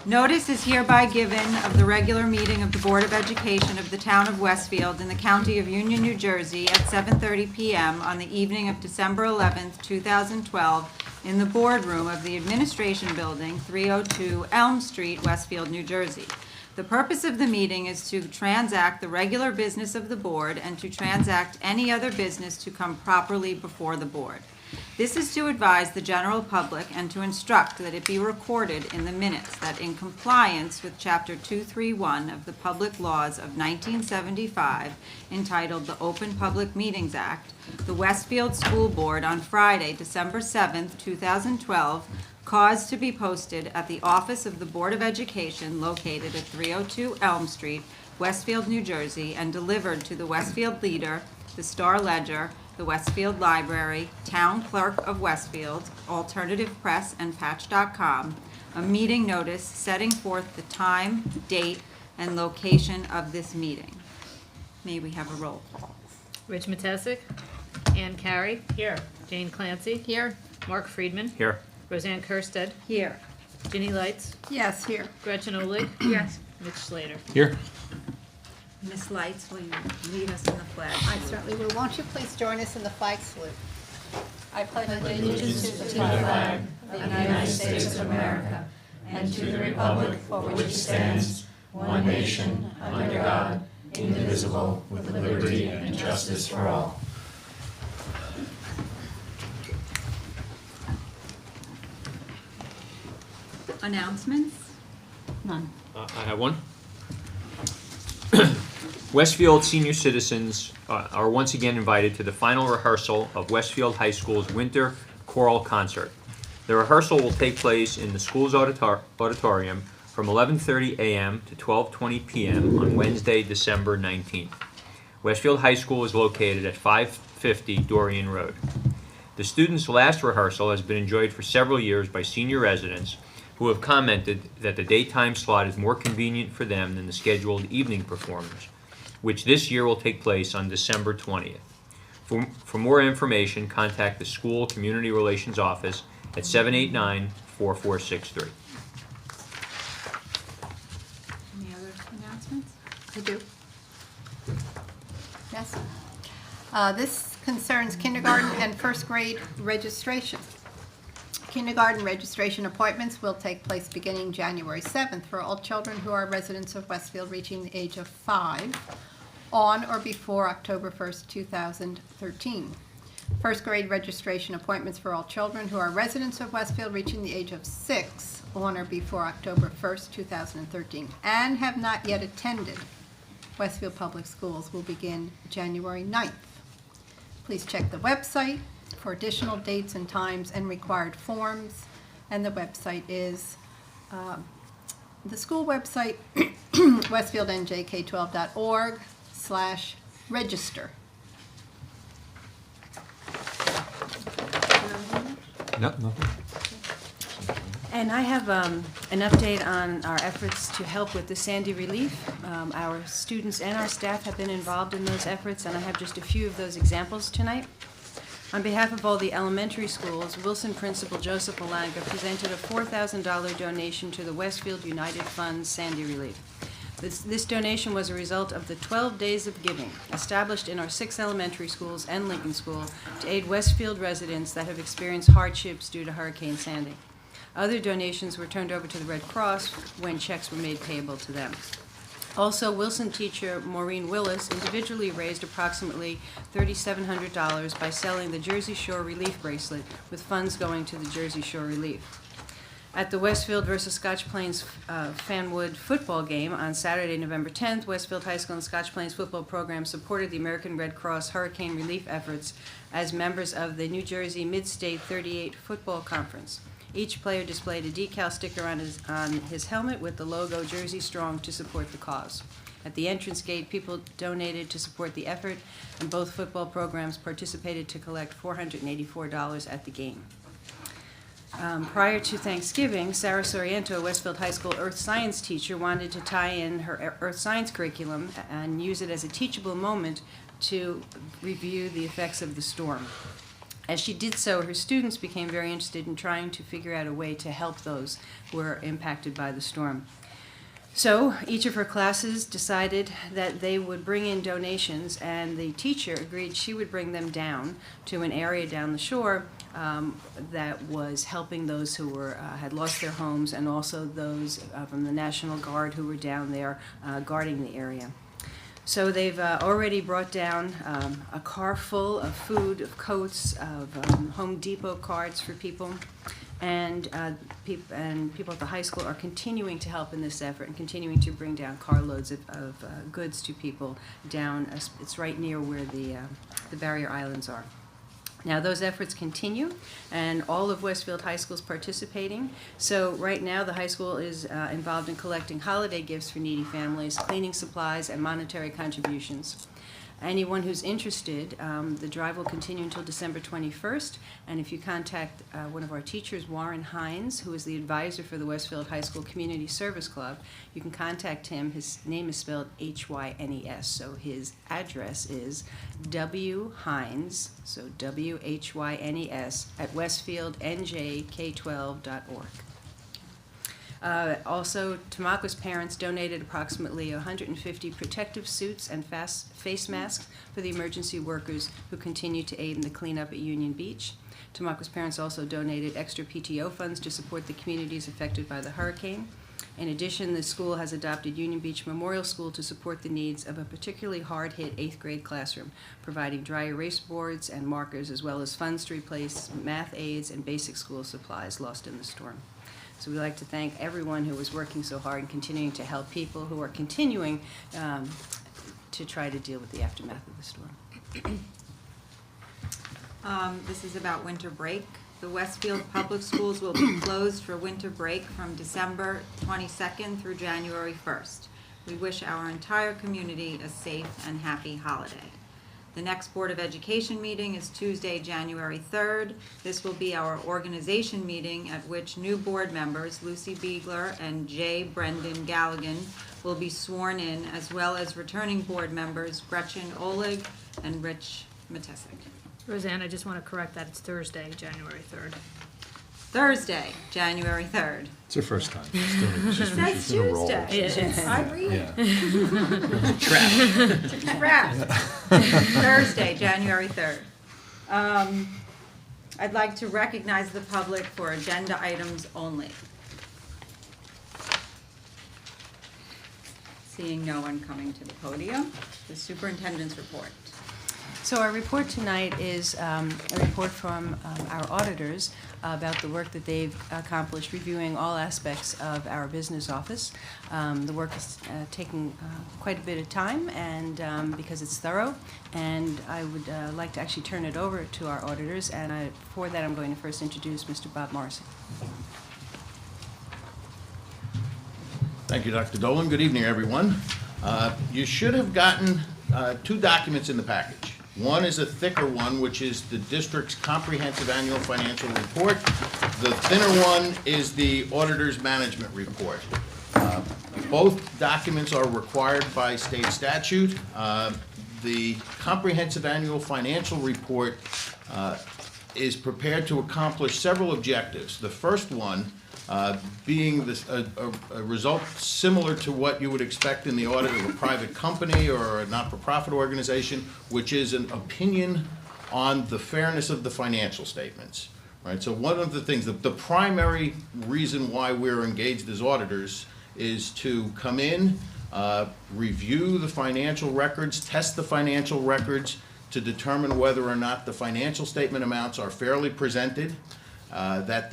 Notice is hereby given of the regular meeting of the Board of Education of the Town of Westfield in the County of Union, New Jersey at 7:30 p.m. on the evening of December 11th, 2012, in the boardroom of the Administration Building, 302 Elm Street, Westfield, New Jersey. The purpose of the meeting is to transact the regular business of the board and to transact any other business to come properly before the board. This is to advise the general public and to instruct that it be recorded in the minutes that in compliance with Chapter 231 of the Public Laws of 1975, entitled the Open Public Meetings Act, the Westfield School Board on Friday, December 7th, 2012, caused to be posted at the office of the Board of Education located at 302 Elm Street, Westfield, New Jersey, and delivered to the Westfield Leader, the Star Ledger, the Westfield Library, Town Clerk of Westfield, Alternative Press, and Patch.com, a meeting notice setting forth the time, date, and location of this meeting. May we have a roll call? Rich Matesic. Ann Carey. Here. Jane Clancy. Here. Mark Friedman. Here. Roseanne Kirstead. Here. Ginny Lights. Yes, here. Gretchen Olig. Yes. Mitch Slater. Here. Ms. Lights, will you lead us in the flag? I certainly will. Won't you please join us in the flag salute? I pledge allegiance to the flag of the United States of America and to the republic for which it stands, one nation, under God, indivisible, with liberty and justice for all. Announcements? None. I have one. Westfield senior citizens are once again invited to the final rehearsal of Westfield High School's winter choral concert. The rehearsal will take place in the school's auditorium from 11:30 a.m. to 12:20 p.m. on Wednesday, December 19th. Westfield High School is located at 550 Dorian Road. The students' last rehearsal has been enjoyed for several years by senior residents who have commented that the daytime slot is more convenient for them than the scheduled evening performance, which this year will take place on December 20th. For more information, contact the School Community Relations Office at 789-4463. Any other announcements? I do. Yes. This concerns kindergarten and first grade registration. Kindergarten registration appointments will take place beginning January 7th for all children who are residents of Westfield reaching the age of 5 on or before October 1st, 2013. First grade registration appointments for all children who are residents of Westfield reaching the age of 6 on or before October 1st, 2013, and have not yet attended Westfield Public Schools will begin January 9th. Please check the website for additional dates and times and required forms, and the website is the school website, westfieldnjk12.org/register. No, nothing. And I have an update on our efforts to help with the Sandy relief. Our students and our staff have been involved in those efforts, and I have just a few of those examples tonight. On behalf of all the elementary schools, Wilson Principal Joseph Malanga presented a $4,000 donation to the Westfield United Fund's Sandy Relief. This donation was a result of the 12 Days of Giving, established in our 6 elementary schools and Lincoln School to aid Westfield residents that have experienced hardships due to Hurricane Sandy. Other donations were turned over to the Red Cross when checks were made payable to them. Also, Wilson teacher Maureen Willis individually raised approximately $3,700 by selling the Jersey Shore Relief bracelet, with funds going to the Jersey Shore Relief. At the Westfield versus Scotch Plains Fanwood football game on Saturday, November 10th, Westfield High School and Scotch Plains football program supported the American Red Cross hurricane relief efforts as members of the New Jersey Mid-State 38 Football Conference. Each player displayed a decal sticker on his helmet with the logo Jersey Strong to support the cause. At the entrance gate, people donated to support the effort, and both football programs participated to collect $484 at the game. Prior to Thanksgiving, Sarah Soriento, a Westfield High School earth science teacher, wanted to tie in her earth science curriculum and use it as a teachable moment to review the effects of the storm. As she did so, her students became very interested in trying to figure out a way to help those who were impacted by the storm. So each of her classes decided that they would bring in donations, and the teacher agreed she would bring them down to an area down the shore that was helping those who were had lost their homes, and also those from the National Guard who were down there guarding the area. So they've already brought down a car full of food, of coats, of Home Depot cards for people. And people at the high school are continuing to help in this effort and continuing to bring down carloads of goods to people down. It's right near where the barrier islands are. Now, those efforts continue, and all of Westfield High School is participating. So right now, the high school is involved in collecting holiday gifts for needy families, cleaning supplies, and monetary contributions. Anyone who's interested, the drive will continue until December 21st, and if you contact one of our teachers, Warren Hines, who is the advisor for the Westfield High School Community Service Club, you can contact him. His name is spelled H-Y-N-E-S, so his address is W. Hines, so W-H-Y-N-E-S, at westfieldnjk12.org. Also, Tamaqua's parents donated approximately 150 protective suits and face masks for the emergency workers who continue to aid in the cleanup at Union Beach. Tamaqua's parents also donated extra PTO funds to support the communities affected by the hurricane. In addition, the school has adopted Union Beach Memorial School to support the needs of a particularly hard-hit 8th grade classroom, providing dry erase boards and markers, as well as funds to replace math aids and basic school supplies lost in the storm. So we'd like to thank everyone who was working so hard and continuing to help people who are continuing to try to deal with the aftermath of the storm. This is about winter break. The Westfield Public Schools will be closed for winter break from December 22nd through January 1st. We wish our entire community a safe and happy holiday. The next Board of Education meeting is Tuesday, January 3rd. This will be our organization meeting at which new board members, Lucy Biegler and J. Brendan Galligan, will be sworn in, as well as returning board members Gretchen Oleg and Rich Matesic. Roseanne, I just want to correct that. It's Thursday, January 3rd. Thursday, January 3rd. It's her first time. It says Tuesday. It is. I read. Yeah. Trap. Thursday, January 3rd. I'd like to recognize the public for agenda items only. Seeing no one coming to the podium, the superintendent's report. So our report tonight is a report from our auditors about the work that they've accomplished reviewing all aspects of our business office. The work is taking quite a bit of time, and because it's thorough, and I would like to actually turn it over to our auditors, and for that I'm going to first introduce Mr. Bob Morrissey. Thank you, Dr. Dolan. Good evening, everyone. You should have gotten two documents in the package. One is a thicker one, which is the district's comprehensive annual financial report. The thinner one is the auditor's management report. Both documents are required by state statute. The comprehensive annual financial report is prepared to accomplish several objectives. The first one being a result similar to what you would expect in the audit of a private company or a not-for-profit organization, which is an opinion on the fairness of the financial statements. Right? So one of the things, the primary reason why we're engaged as auditors is to come in, review the financial records, test the financial records to determine whether or not the financial statement amounts are fairly presented, that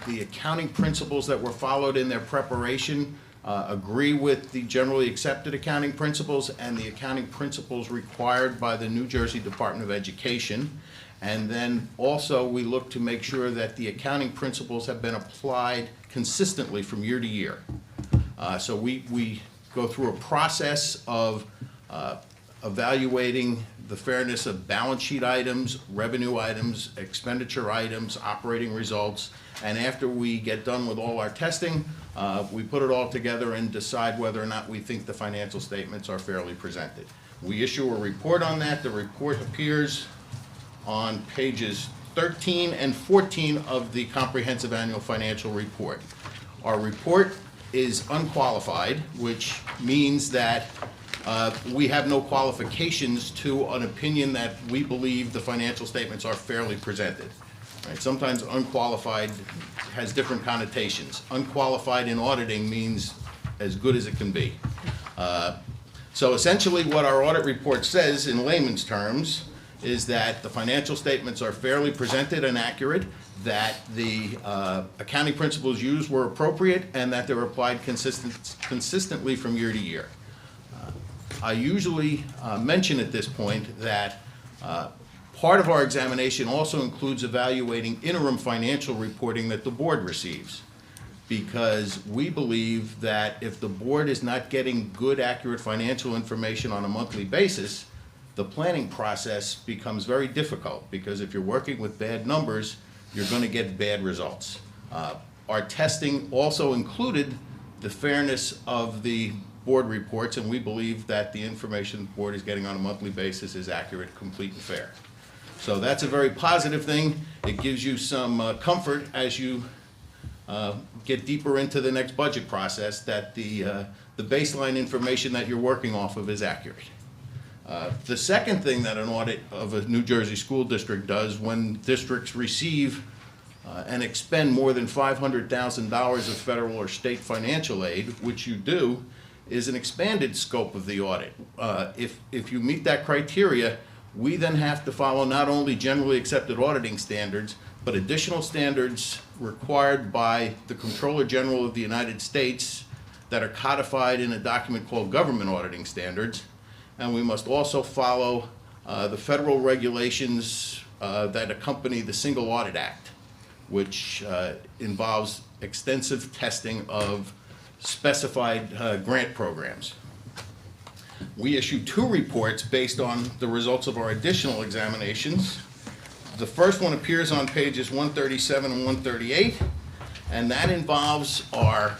the accounting principles that were followed in their preparation agree with the generally accepted accounting principles and the accounting principles required by the New Jersey Department of Education. And then also we look to make sure that the accounting principles have been applied consistently from year to year. So we go through a process of evaluating the fairness of balance sheet items, revenue items, expenditure items, operating results, and after we get done with all our testing, we put it all together and decide whether or not we think the financial statements are fairly presented. We issue a report on that. The report appears on pages 13 and 14 of the Comprehensive Annual Financial Report. Our report is unqualified, which means that we have no qualifications to an opinion that we believe the financial statements are fairly presented. Right? Sometimes unqualified has different connotations. Unqualified in auditing means as good as it can be. So essentially what our audit report says in layman's terms is that the financial statements are fairly presented and accurate, that the accounting principles used were appropriate, and that they're applied consistently from year to year. I usually mention at this point that part of our examination also includes evaluating interim financial reporting that the board receives, because we believe that if the board is not getting good, accurate financial information on a monthly basis, the planning process becomes very difficult, because if you're working with bad numbers, you're going to get bad results. Our testing also included the fairness of the board reports, and we believe that the information the board is getting on a monthly basis is accurate, complete, and fair. So that's a very positive thing. It gives you some comfort as you get deeper into the next budget process that the baseline information that you're working off of is accurate. The second thing that an audit of a New Jersey school district does when districts receive and expend more than $500,000 of federal or state financial aid, which you do, is an expanded scope of the audit. If you meet that criteria, we then have to follow not only generally accepted auditing standards, but additional standards required by the Comptroller General of the United States that are codified in a document called Government Auditing Standards. And we must also follow the federal regulations that accompany the Single Audit Act, which involves extensive testing of specified grant programs. We issue 2 reports based on the results of our additional examinations. The first one appears on pages 137 and 138, and that involves our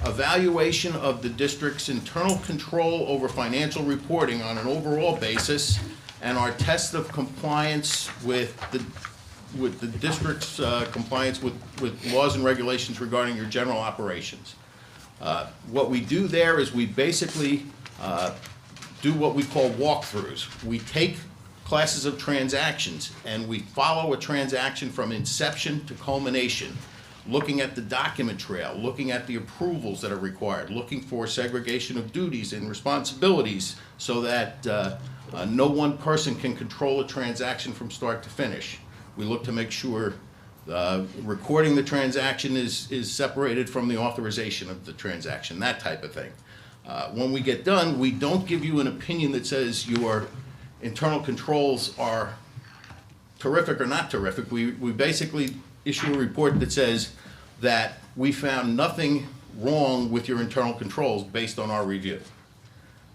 evaluation of the district's internal control over financial reporting on an overall basis, and our test of compliance with the district's compliance with laws and regulations regarding your general operations. What we do there is we basically do what we call walkthroughs. We take classes of transactions and we follow a transaction from inception to culmination, looking at the document trail, looking at the approvals that are required, looking for segregation of duties and responsibilities so that no one person can control a transaction from start to finish. We look to make sure recording the transaction is separated from the authorization of the transaction, that type of thing. When we get done, we don't give you an opinion that says your internal controls are terrific or not terrific. We basically issue a report that says that we found nothing wrong with your internal controls based on our review.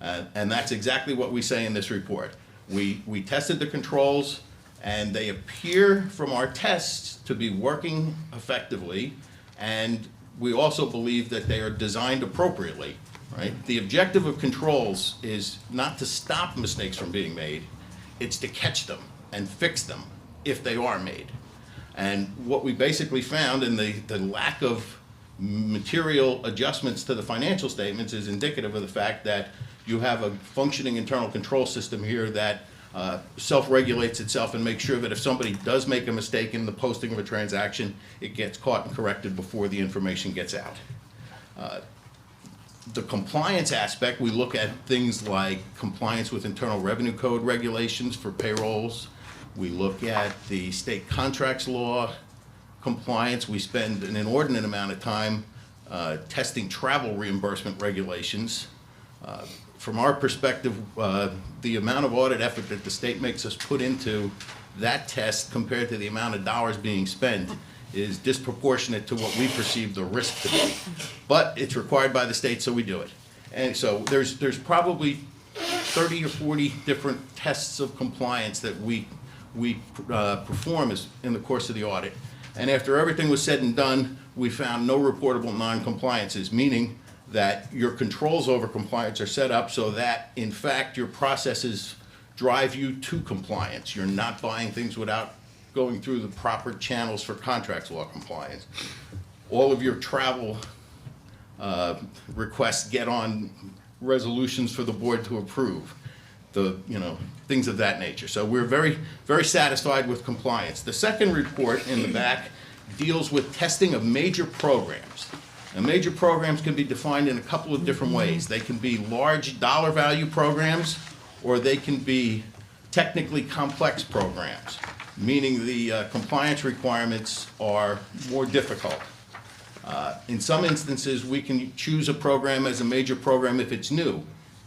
And that's exactly what we say in this report. We tested the controls, and they appear from our tests to be working effectively, and we also believe that they are designed appropriately. Right? The objective of controls is not to stop mistakes from being made, it's to catch them and fix them if they are made. And what we basically found in the lack of material adjustments to the financial statements is indicative of the fact that you have a functioning internal control system here that self-regulates itself and makes sure that if somebody does make a mistake in the posting of a transaction, it gets caught and corrected before the information gets out. The compliance aspect, we look at things like compliance with Internal Revenue Code regulations for payrolls. We look at the state contracts law compliance. We spend an inordinate amount of time testing travel reimbursement regulations. From our perspective, the amount of audit effort that the state makes us put into that test compared to the amount of dollars being spent is disproportionate to what we perceive the risk to be. But it's required by the state, so we do it. And so there's probably 30 or 40 different tests of compliance that we perform in the course of the audit. And after everything was said and done, we found no reportable non-compliances, meaning that your controls over compliance are set up so that, in fact, your processes drive you to compliance. You're not buying things without going through the proper channels for contracts law compliance. All of your travel requests get on resolutions for the board to approve, things of that nature. So we're very, very satisfied with compliance. The second report in the back deals with testing of major programs. And major programs can be defined in a couple of different ways. They can be large dollar value programs, or they can be technically complex programs, meaning the compliance requirements are more difficult. In some instances, we can choose a program as a major program if it's new,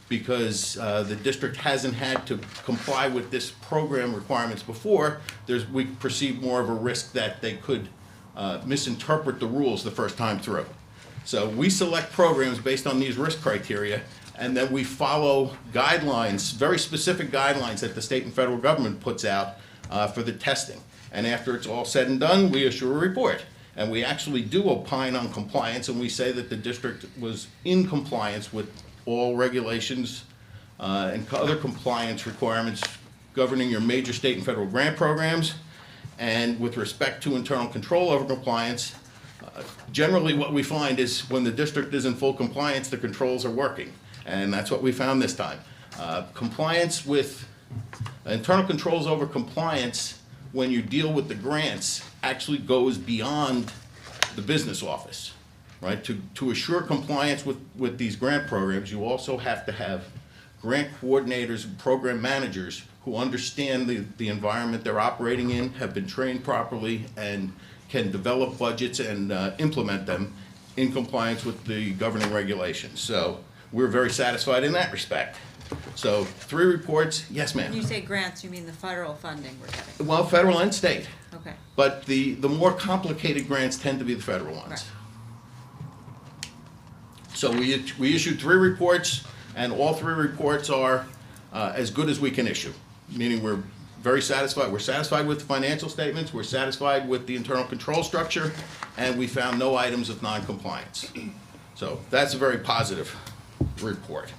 because the district hasn't had to comply with this program requirements before. We perceive more of a risk that they could misinterpret the rules the first time through. So we select programs based on these risk criteria, and then we follow guidelines, very specific guidelines that the state and federal government puts out for the testing. And after it's all said and done, we issue a report. And we actually do opine on compliance, and we say that the district was in compliance with all regulations and other compliance requirements governing your major state and federal grant programs. And with respect to internal control over compliance, generally what we find is when the district is in full compliance, the controls are working. And that's what we found this time. Compliance with internal controls over compliance, when you deal with the grants, actually goes beyond the business office, right? To assure compliance with these grant programs, you also have to have grant coordinators and program managers who understand the environment they're operating in, have been trained properly, and can develop budgets and implement them in compliance with the governing regulations. So we're very satisfied in that respect. So 3 reports. Yes, ma'am. When you say grants, you mean the federal funding we're getting? Well, federal and state. Okay. But the more complicated grants tend to be the federal ones. Right. So we issued 3 reports, and all 3 reports are as good as we can issue, meaning we're very satisfied. We're satisfied with the financial statements, we're satisfied with the internal control structure, and we found no items of non-compliance. So that's a very positive report.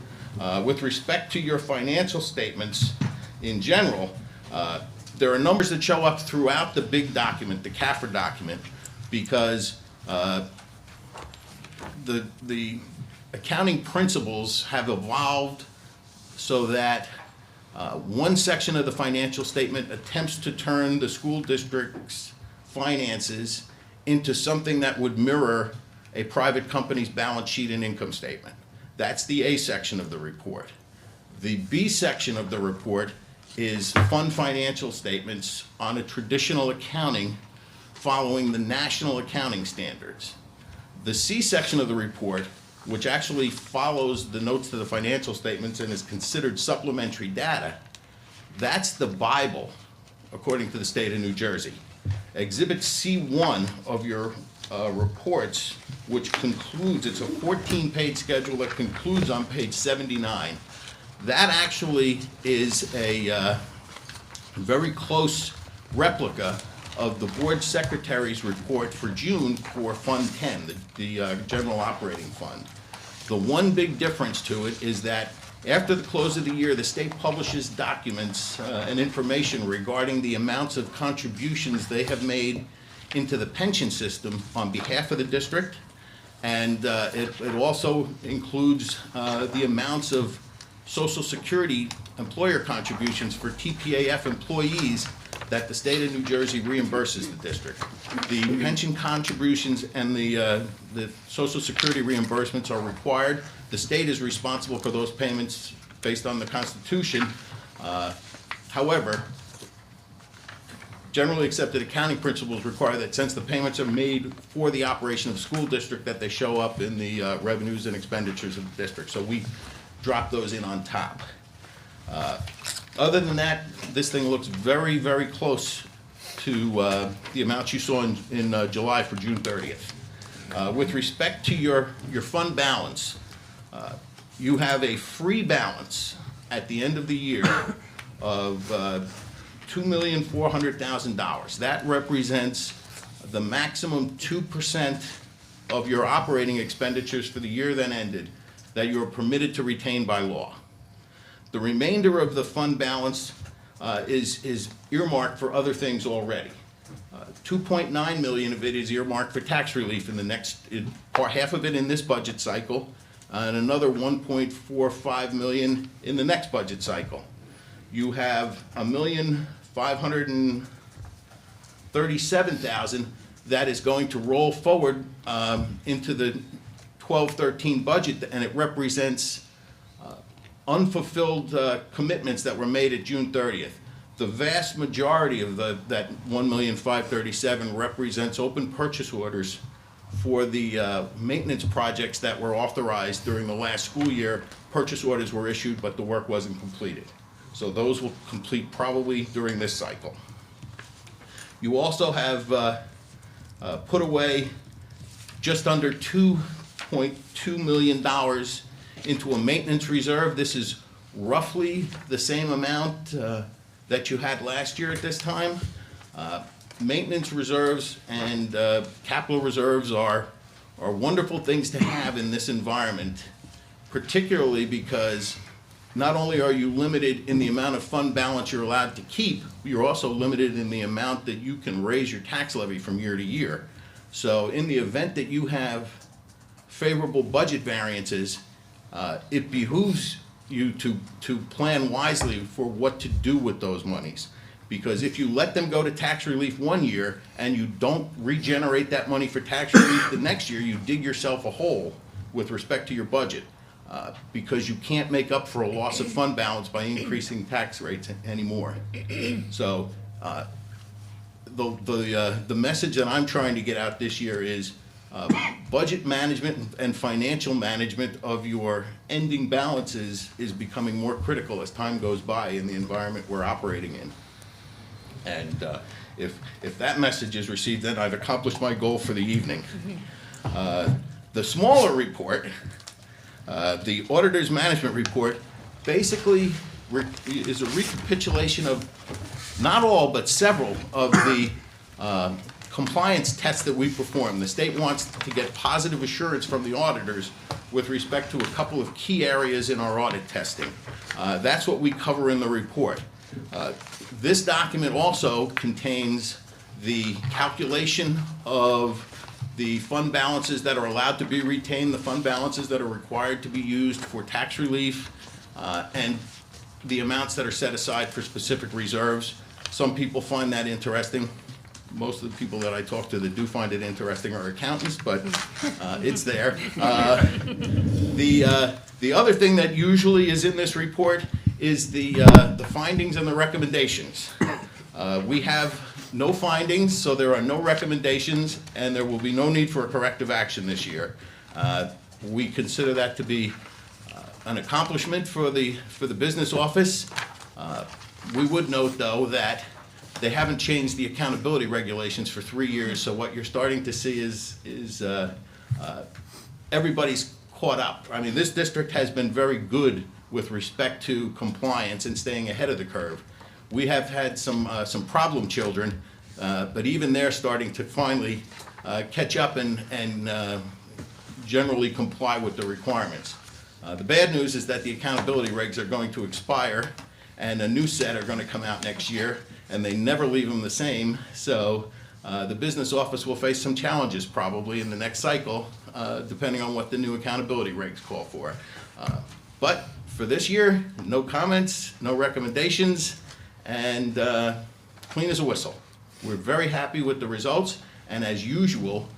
With respect to your financial statements in general, there are numbers that show up throughout the big document, the CAFR document, because the accounting principles have evolved so that one section of the financial statement attempts to turn the school district's finances into something that would mirror a private company's balance sheet and income statement. That's the A section of the report. The B section of the report is fund financial statements on a traditional accounting following the national accounting standards. The C section of the report, which actually follows the notes to the financial statements and is considered supplementary data, that's the Bible, according to the state of New Jersey. Exhibit C1 of your reports, which concludes, it's a 14-page schedule that concludes on page 79. That actually is a very close replica of the board secretary's report for June for Fund 10, the general operating fund. The one big difference to it is that after the close of the year, the state publishes documents and information regarding the amounts of contributions they have made into the pension system on behalf of the district, and it also includes the amounts of Social Security employer contributions for TPAF employees that the state of New Jersey reimburses the district. The pension contributions and the Social Security reimbursements are required. The state is responsible for those payments based on the Constitution. However, generally accepted accounting principles require that since the payments are made for the operation of the school district, that they show up in the revenues and expenditures of the district. So we drop those in on top. Other than that, this thing looks very, very close to the amounts you saw in July for June 30th. With respect to your fund balance, you have a free balance at the end of the year of $2,400,000. That represents the maximum 2% of your operating expenditures for the year then ended that you are permitted to retain by law. The remainder of the fund balance is earmarked for other things already. 2.9 million of it is earmarked for tax relief in the next, half of it in this budget cycle, and another 1.45 million in the next budget cycle. You have 1,537,000 that is going to roll forward into the 12-13 budget, and it represents unfulfilled commitments that were made at June 30th. The vast majority of that 1,537,000 represents open purchase orders for the maintenance projects that were authorized during the last school year. Purchase orders were issued, but the work wasn't completed. So those will complete probably during this cycle. You also have put away just under $2.2 million into a maintenance reserve. This is roughly the same amount that you had last year at this time. Maintenance reserves and capital reserves are wonderful things to have in this environment, particularly because not only are you limited in the amount of fund balance you're allowed to keep, you're also limited in the amount that you can raise your tax levy from year to year. So in the event that you have favorable budget variances, it behooves you to plan wisely for what to do with those monies. Because if you let them go to tax relief one year and you don't regenerate that money for tax relief the next year, you dig yourself a hole with respect to your budget. Because you can't make up for a loss of fund balance by increasing tax rates anymore. So the message that I'm trying to get out this year is budget management and financial management of your ending balances is becoming more critical as time goes by in the environment we're operating in. And if that message is received, then I've accomplished my goal for the evening. The smaller report, the auditor's management report, basically is a recapitulation of not all but several of the compliance tests that we perform. The state wants to get positive assurance from the auditors with respect to a couple of key areas in our audit testing. That's what we cover in the report. This document also contains the calculation of the fund balances that are allowed to be retained, the fund balances that are required to be used for tax relief, and the amounts that are set aside for specific reserves. Some people find that interesting. Most of the people that I talk to that do find it interesting are accountants, but it's there. The other thing that usually is in this report is the findings and the recommendations. We have no findings, so there are no recommendations, and there will be no need for a corrective action this year. We consider that to be an accomplishment for the business office. We would note, though, that they haven't changed the accountability regulations for 3 years, so what you're starting to see is everybody's caught up. I mean, this district has been very good with respect to compliance and staying ahead of the curve. We have had some problem children, but even they're starting to finally catch up and generally comply with the requirements. The bad news is that the accountability regs are going to expire, and a new set are going to come out next year, and they never leave them the same. So the business office will face some challenges probably in the next cycle, depending on what the new accountability regs call for. But for this year, no comments, no recommendations, and clean as a whistle. We're very happy with the results, and as usual,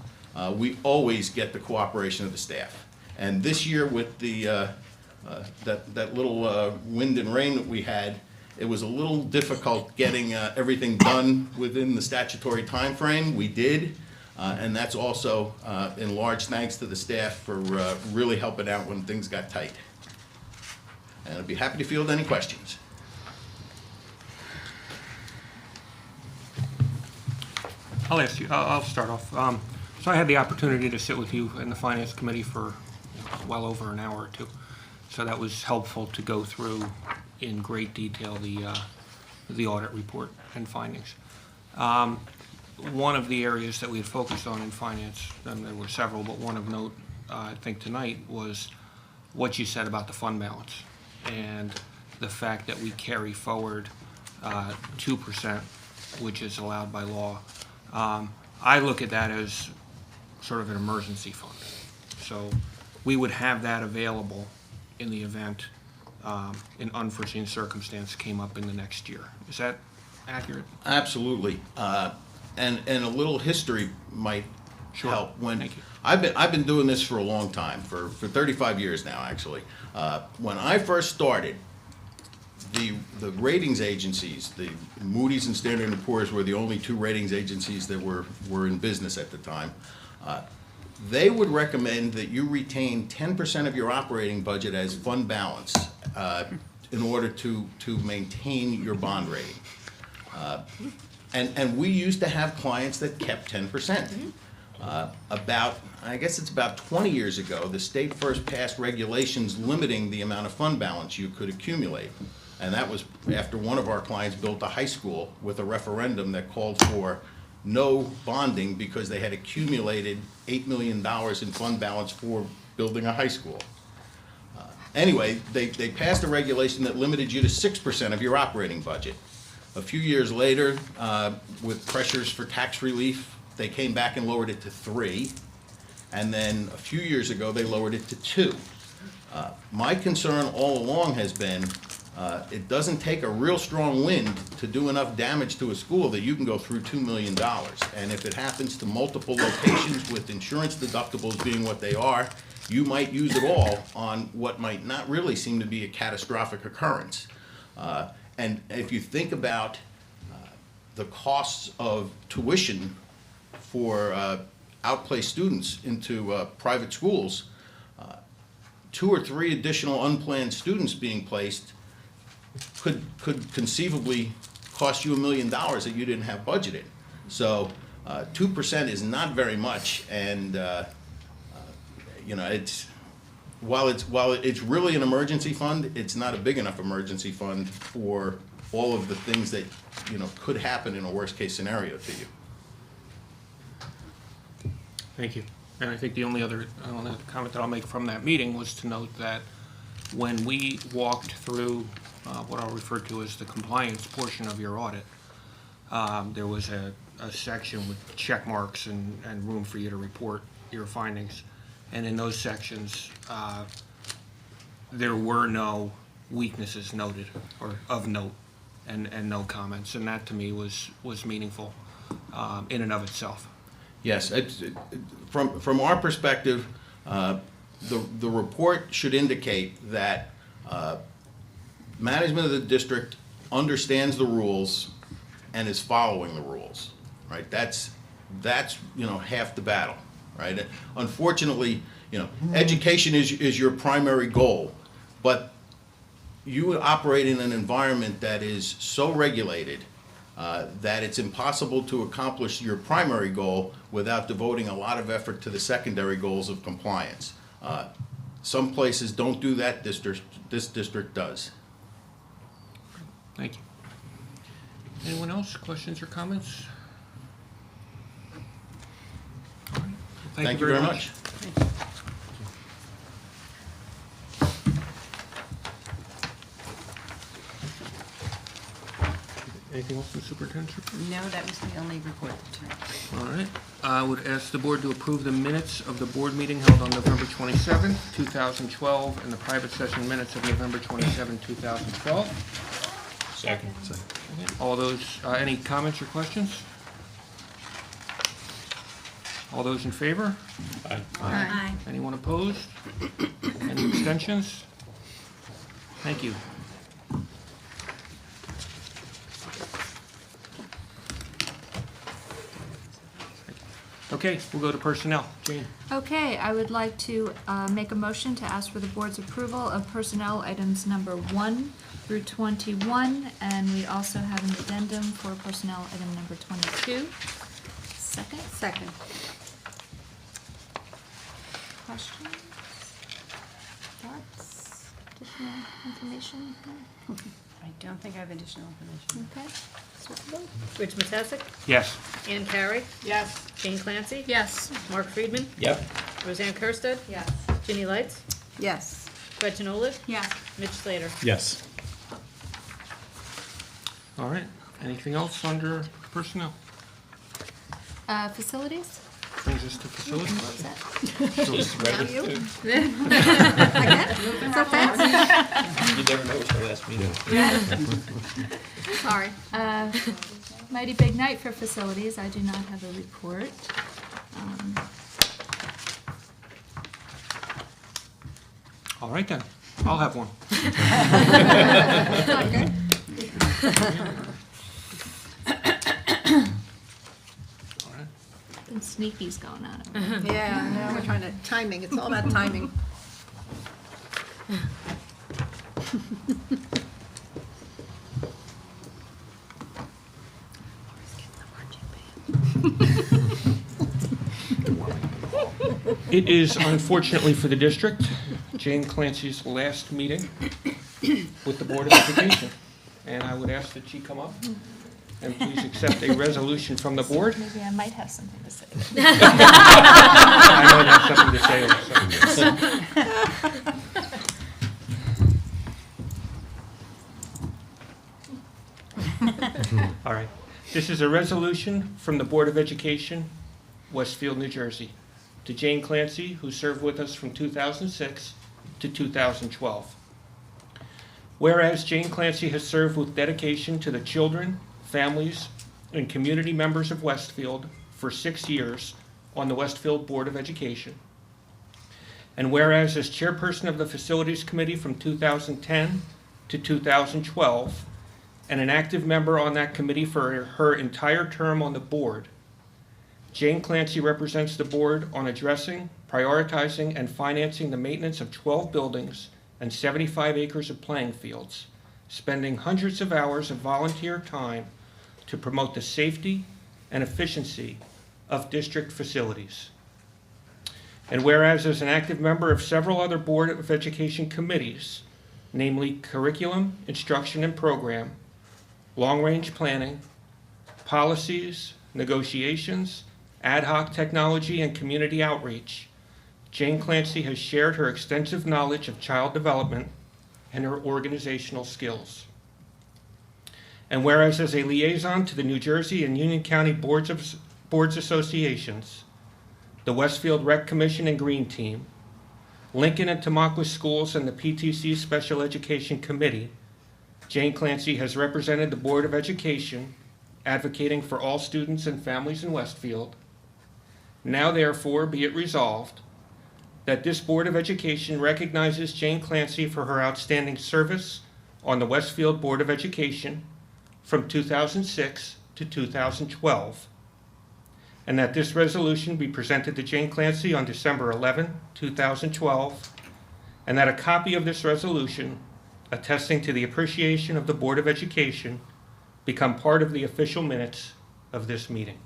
we always get the cooperation of the staff. And this year with the that little wind and rain that we had, it was a little difficult getting everything done within the statutory time frame. We did, and that's also in large thanks to the staff for really helping out when things got tight. And I'd be happy to field any questions. I'll start off. So I had the opportunity to sit with you in the Finance Committee for well over an hour or two. So that was helpful to go through in great detail the audit report and findings. One of the areas that we had focused on in finance, and there were several, but one of note, I think tonight, was what you said about the fund balance and the fact that we carry forward 2%, which is allowed by law. I look at that as sort of an emergency fund. So we would have that available in the event an unforeseen circumstance came up in the next year. Is that accurate? Absolutely. And a little history might Sure. help. Thank you. I've been doing this for a long time, for 35 years now, actually. When I first started, the ratings agencies, the Moody's and Standard & Poor's were the only two ratings agencies that were in business at the time. They would recommend that you retain 10% of your operating budget as fund balance in order to maintain your bond rating. And we used to have clients that kept 10%. I guess it's about 20 years ago, the state first passed regulations limiting the amount of fund balance you could accumulate. And that was after one of our clients built a high school with a referendum that called for no bonding because they had accumulated $8 million in fund balance for building a high school. Anyway, they passed a regulation that limited you to 6% of your operating budget. A few years later, with pressures for tax relief, they came back and lowered it to 3%. And then a few years ago, they lowered it to 2%. My concern all along has been it doesn't take a real strong wind to do enough damage to a school that you can go through $2 million. And if it happens to multiple locations with insurance deductibles being what they are, you might use it all on what might not really seem to be a catastrophic occurrence. And if you think about the costs of tuition for outplaced students into private schools, 2 or 3 additional unplanned students being placed could conceivably cost you $1 million that you didn't have budgeted. So 2% is not very much, and while it's really an emergency fund, it's not a big enough emergency fund for all of the things that could happen in a worst case scenario to you. Thank you. And I think the only other comment that I'll make from that meeting was to note that when we walked through what I'll refer to as the compliance portion of your audit, there was a section with check marks and room for you to report your findings. And in those sections, there were no weaknesses noted or of note and no comments. And that to me was meaningful in and of itself. Yes, from our perspective, the report should indicate that management of the district understands the rules and is following the rules, right? That's half the battle, right? Unfortunately, education is your primary goal, but you operate in an environment that is so regulated that it's impossible to accomplish your primary goal without devoting a lot of effort to the secondary goals of compliance. Some places don't do that, this district does. Thank you. Anyone else? Questions or comments? All right. Thank you very much. Anything else from the superintendent's report? No, that was the only report tonight. All right. I would ask the board to approve the minutes of the board meeting held on November 27th, 2012, and the private session minutes of November 27, 2012. Second. All those, any comments or questions? All those in favor? Aye. Anyone opposed? Any abstentions? Thank you. Okay, we'll go to personnel. Jane? Okay, I would like to make a motion to ask for the board's approval of personnel items number 1 through 21, and we also have an addendum for personnel item number 22. Second? Second. Questions? Thoughts? Additional information? I don't think I have additional information. Okay. Start the vote. Rich Matesic, Yes. Ann Carey. Yes. Jane Clancy. Yes. Mark Friedman, Yep. Roseanne Kirsted, Yes. Ginny Lights, Yes. Gretchen Olive, Yes. Mitch Slater. Yes. All right. Anything else under personnel? Facilities? Brings us to facilities. What was that? So fast? You never know what's the last meeting. Sorry. Mighty big night for facilities. I do not have a report. All right then. I'll have one. All right. Some sneakies going on. Yeah, now we're trying to, timing, it's all about timing. It is, unfortunately for the district, Jane Clancy's last meeting with the Board of Education. And I would ask that she come up and please accept a resolution from the board. Maybe I might have something to say. I might have something to say also. All right. This is a resolution from the Board of Education, Westfield, New Jersey, to Jane Clancy, who served with us from 2006 to 2012. Whereas Jane Clancy has served with dedication to the children, families, and community members of Westfield for 6 years on the Westfield Board of Education. And whereas as chairperson of the Facilities Committee from 2010 to 2012, and an active member on that committee for her entire term on the board, Jane Clancy represents the board on addressing, prioritizing, and financing the maintenance of 12 buildings and 75 acres of playing fields, spending hundreds of hours of volunteer time to promote the safety and efficiency of district facilities. And whereas as an active member of several other Board of Education committees, namely curriculum, instruction and program, long-range planning, policies, negotiations, ad hoc technology, and community outreach, Jane Clancy has shared her extensive knowledge of child development and her organizational skills. And whereas as a liaison to the New Jersey and Union County Boards Associations, the Westfield Rec Commission and Green Team, Lincoln and Tamaqua Schools, and the PTC Special Education Committee, Jane Clancy has represented the Board of Education, advocating for all students and families in Westfield. Now therefore be it resolved that this Board of Education recognizes Jane Clancy for her outstanding service on the Westfield Board of Education from 2006 to 2012, and that this resolution be presented to Jane Clancy on December 11, 2012, and that a copy of this resolution attesting to the appreciation of the Board of Education become part of the official minutes of this meeting.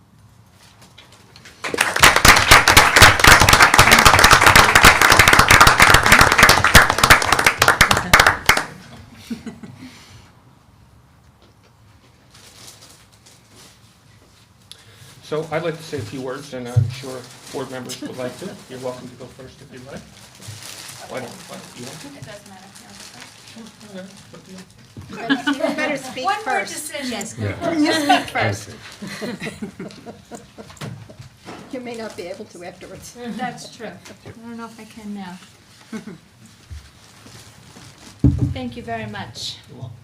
So I'd like to say a few words, and I'm sure board members would like to. You're welcome to go first if you'd like. Why don't you want to? It doesn't matter. You better speak One word first. decision. You speak first. You may not be able to afterwards. That's true. I don't know if I can now. Thank you very much. You're welcome.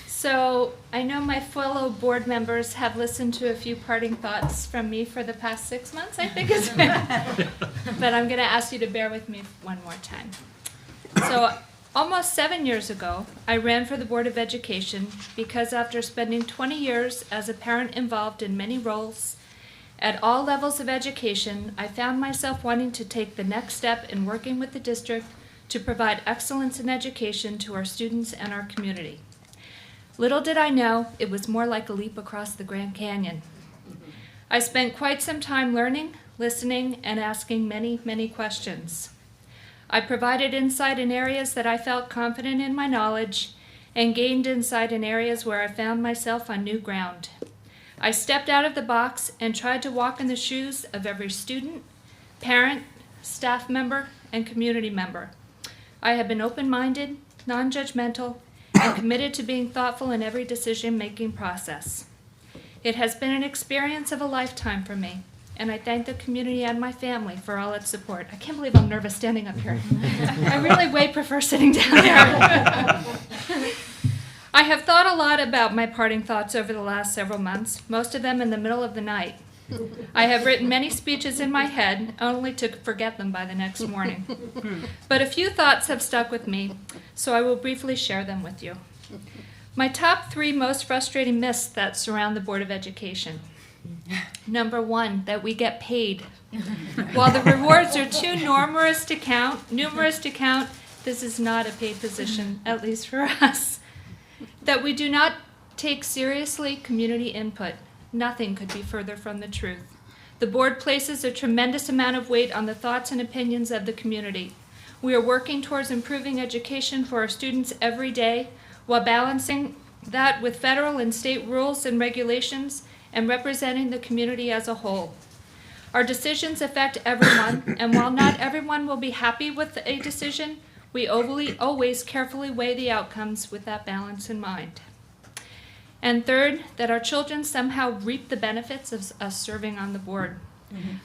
So I know my fellow board members have listened to a few parting thoughts from me for the past 6 months, I think it's been. But I'm going to ask you to bear with me one more time. So almost 7 years ago, I ran for the Board of Education because after spending 20 years as a parent involved in many roles at all levels of education, I found myself wanting to take the next step in working with the district to provide excellence in education to our students and our community. Little did I know, it was more like a leap across the Grand Canyon. I spent quite some time learning, listening, and asking many, many questions. I provided insight in areas that I felt confident in my knowledge, and gained insight in areas where I found myself on new ground. I stepped out of the box and tried to walk in the shoes of every student, parent, staff member, and community member. I have been open-minded, non-judgmental, and committed to being thoughtful in every decision-making process. It has been an experience of a lifetime for me, and I thank the community and my family for all its support. I can't believe I'm nervous standing up here. I really way prefer sitting down there. I have thought a lot about my parting thoughts over the last several months, most of them in the middle of the night. I have written many speeches in my head, only to forget them by the next morning. But a few thoughts have stuck with me, so I will briefly share them with you. My top 3 most frustrating myths that surround the Board of Education. Number 1, that we get paid. While the rewards are too numerous to count, this is not a paid position, at least for us. That we do not take seriously community input. Nothing could be further from the truth. The board places a tremendous amount of weight on the thoughts and opinions of the community. We are working towards improving education for our students every day, while balancing that with federal and state rules and regulations and representing the community as a whole. Our decisions affect everyone, and while not everyone will be happy with a decision, we always carefully weigh the outcomes with that balance in mind. And third, that our children somehow reap the benefits of us serving on the board.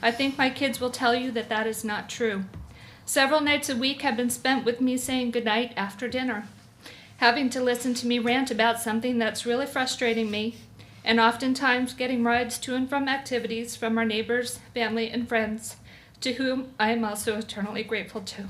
I think my kids will tell you that that is not true. Several nights a week have been spent with me saying goodnight after dinner, having to listen to me rant about something that's really frustrating me, and oftentimes getting rides to and from activities from our neighbors, family, and friends, to whom I am also eternally grateful to.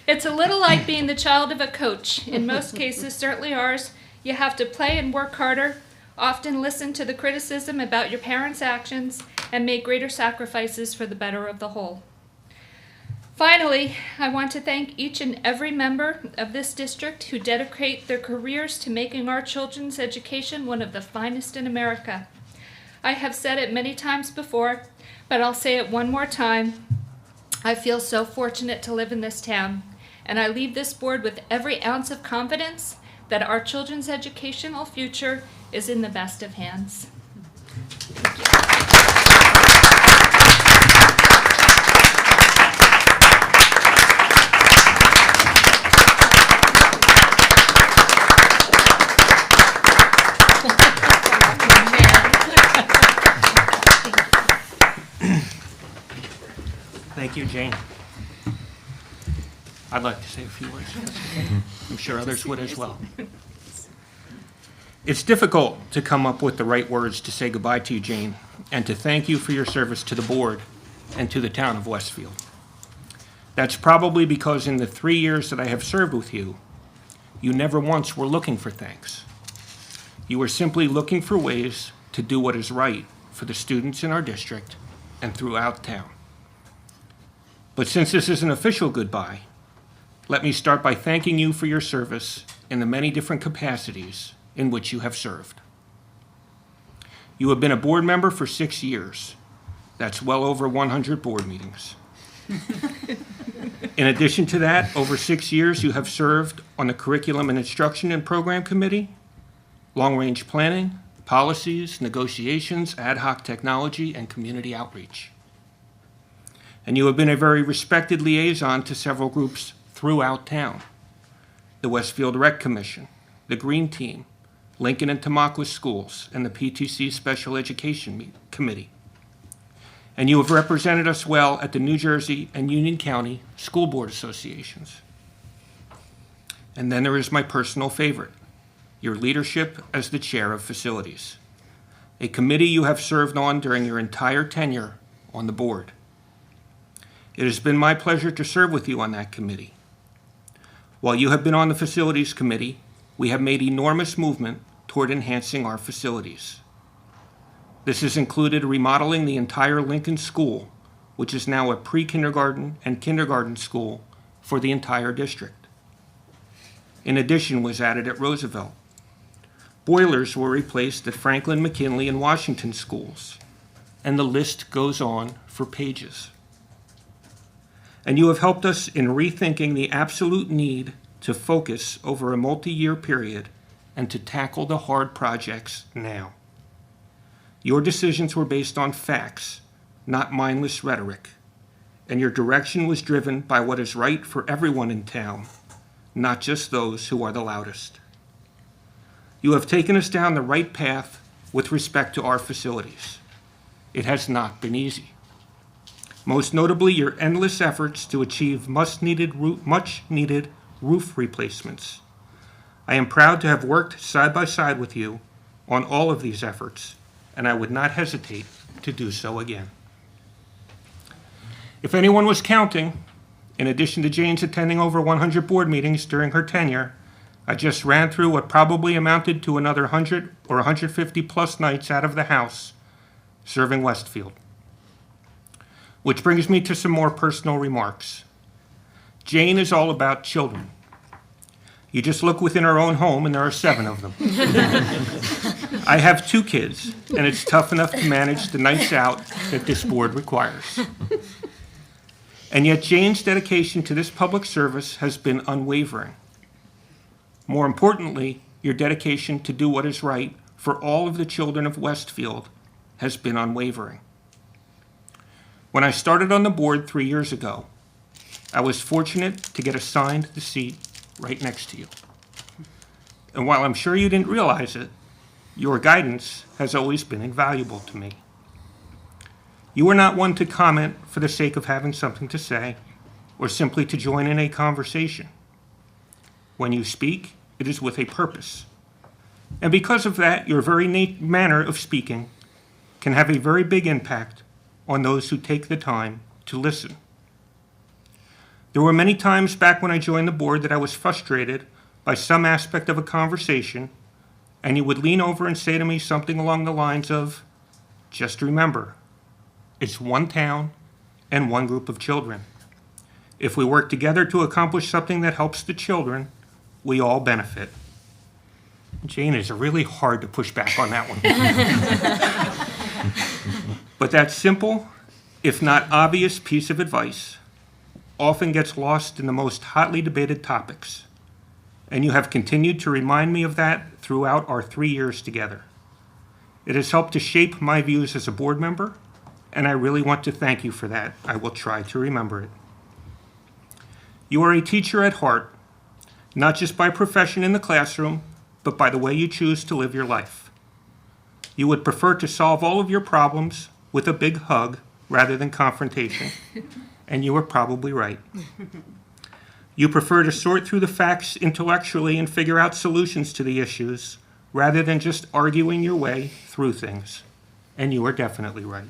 It's a little like being the child of a coach. In most cases, certainly ours, you have to play and work harder, often listen to the criticism about your parents' actions, and make greater sacrifices for the better of the whole. Finally, I want to thank each and every member of this district who dedicate their careers to making our children's education one of the finest in America. I have said it many times before, but I'll say it one more time. I feel so fortunate to live in this town, and I leave this board with every ounce of confidence that our children's educational future is in the best of hands. Thank you, Jane. I'd like to say a few words. I'm sure others would as well. It's difficult to come up with the right words to say goodbye to you, Jane, and to thank you for your service to the board and to the town of Westfield. That's probably because in the 3 years that I have served with you, you never once were looking for thanks. You were simply looking for ways to do what is right for the students in our district and throughout town. But since this is an official goodbye, let me start by thanking you for your service in the many different capacities in which you have served. You have been a board member for 6 years. That's well over 100 board meetings. In addition to that, over 6 years you have served on the Curriculum and Instruction and Program Committee, Long-Range Planning, Policies, Negotiations, Ad Hoc Technology, and Community Outreach. And you have been a very respected liaison to several groups throughout town: the Westfield Rec Commission, the Green Team, Lincoln and Tamaqua Schools, and the PTC Special Education Committee. And you have represented us well at the New Jersey and Union County School Board Associations. And then there is my personal favorite, your leadership as the Chair of Facilities, a committee you have served on during your entire tenure on the board. It has been my pleasure to serve with you on that committee. While you have been on the Facilities Committee, we have made enormous movement toward enhancing our facilities. This has included remodeling the entire Lincoln School, which is now a pre-kindergarten and kindergarten school for the entire district. In addition, was added at Roosevelt. Boilers were replaced at Franklin, McKinley, and Washington schools, and the list goes on for pages. And you have helped us in rethinking the absolute need to focus over a multi-year period and to tackle the hard projects now. Your decisions were based on facts, not mindless rhetoric, and your direction was driven by what is right for everyone in town, not just those who are the loudest. You have taken us down the right path with respect to our facilities. It has not been easy. Most notably, your endless efforts to achieve much-needed roof replacements. I am proud to have worked side by side with you on all of these efforts, and I would not hesitate to do so again. If anyone was counting, in addition to Jane's attending over 100 board meetings during her tenure, I just ran through what probably amounted to another 100 or 150 plus nights out of the house serving Westfield. Which brings me to some more personal remarks. Jane is all about children. You just look within our own home and there are 7 of them. I have 2 kids, and it's tough enough to manage the nights out that this board requires. And yet Jane's dedication to this public service has been unwavering. More importantly, your dedication to do what is right for all of the children of Westfield has been unwavering. When I started on the board 3 years ago, I was fortunate to get assigned the seat right next to you. And while I'm sure you didn't realize it, your guidance has always been invaluable to me. You are not one to comment for the sake of having something to say or simply to join in a conversation. When you speak, it is with a purpose. And because of that, your very manner of speaking can have a very big impact on those who take the time to listen. There were many times back when I joined the board that I was frustrated by some aspect of a conversation, and you would lean over and say to me something along the lines of, "Just remember, it's one town and one group of children. If we work together to accomplish something that helps the children, we all benefit." Jane, is really hard to push back on that one. But that simple, if not obvious piece of advice often gets lost in the most hotly debated topics, and you have continued to remind me of that throughout our 3 years together. It has helped to shape my views as a board member, and I really want to thank you for that. I will try to remember it. You are a teacher at heart, not just by profession in the classroom, but by the way you choose to live your life. You would prefer to solve all of your problems with a big hug rather than confrontation, and you are probably right. You prefer to sort through the facts intellectually and figure out solutions to the issues rather than just arguing your way through things, and you are definitely right.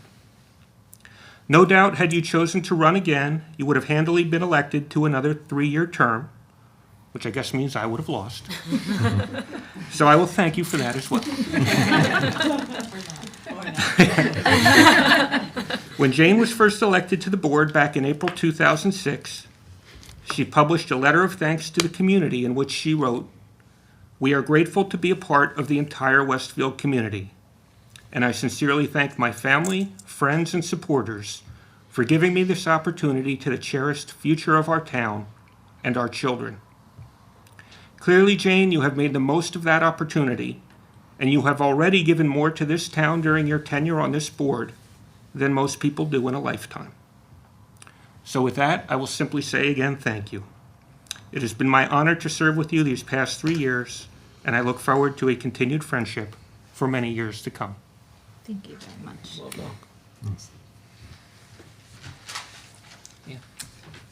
No doubt, had you chosen to run again, you would have handily been elected to another 3-year term, which I guess means I would have lost. So I will thank you for that as well. When Jane was first elected to the board back in April 2006, she published a letter of thanks to the community in which she wrote, "We are grateful to be a part of the entire Westfield community, and I sincerely thank my family, friends, and supporters for giving me this opportunity to the cherished future of our town and our children." Clearly, Jane, you have made the most of that opportunity, and you have already given more to this town during your tenure on this board than most people do in a lifetime. So with that, I will simply say again, thank you. It has been my honor to serve with you these past 3 years, and I look forward to a continued friendship for many years to come. Thank you very much.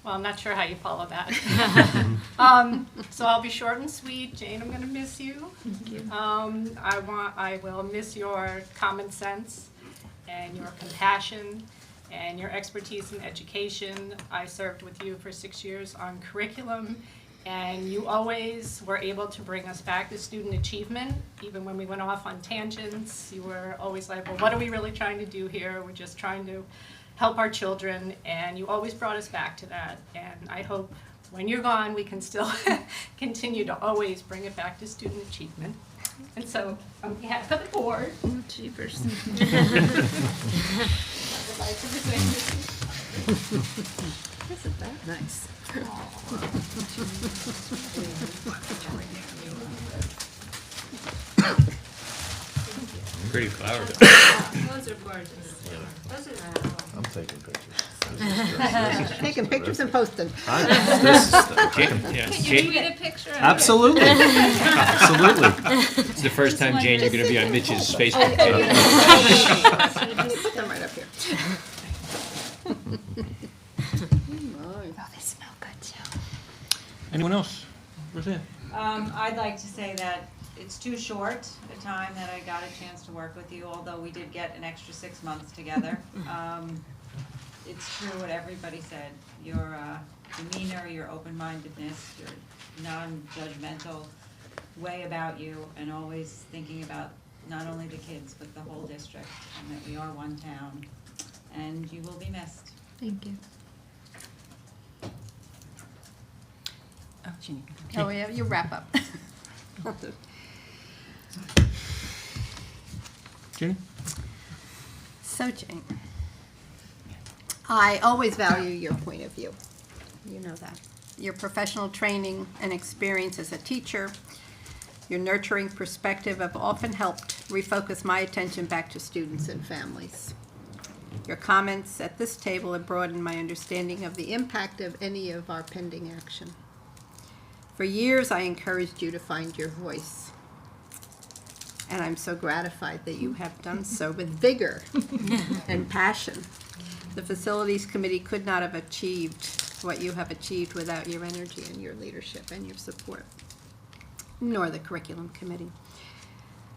Well, I'm not sure how you follow that. So I'll be short and sweet. Jane, I'm going to miss you. Thank you. I will miss your common sense and your compassion and your expertise in education. I served with you for 6 years on curriculum, and you always were able to bring us back to student achievement. Even when we went off on tangents, you were always like, well, what are we really trying to do here? We're just trying to help our children, and you always brought us back to that. And I hope when you're gone, we can still continue to always bring it back to student achievement. And so, on behalf of the board, Jeepers. Isn't that nice? Pretty flowers. Those are gorgeous. Those are I'm taking pictures. Taking pictures and posting. Can you read a picture? Absolutely. Absolutely. It's the first time, Jane, you're gonna be on Mitch's Facebook page. Put them right up here. Anyone else? Roseanne? I'd like to say that it's too short a time that I got a chance to work with you, although we did get an extra 6 months together. It's true what everybody said. Your demeanor, your open-mindedness, your non-judgmental way about you, and always thinking about not only the kids, but the whole district, and that we are one town, and you will be missed. Thank you. Oh, Jeannie. Oh, yeah, you wrap up. Jenny? So, Jane, I always value your point of view. You know that. Your professional training and experience as a teacher, your nurturing perspective have often helped refocus my attention back to students and families. Your comments at this table have broadened my understanding of the impact of any of our pending action. For years, I encouraged you to find your voice. And I'm so gratified that you have done so with vigor and passion. The Facilities Committee could not have achieved what you have achieved without your energy and your leadership and your support, nor the Curriculum Committee.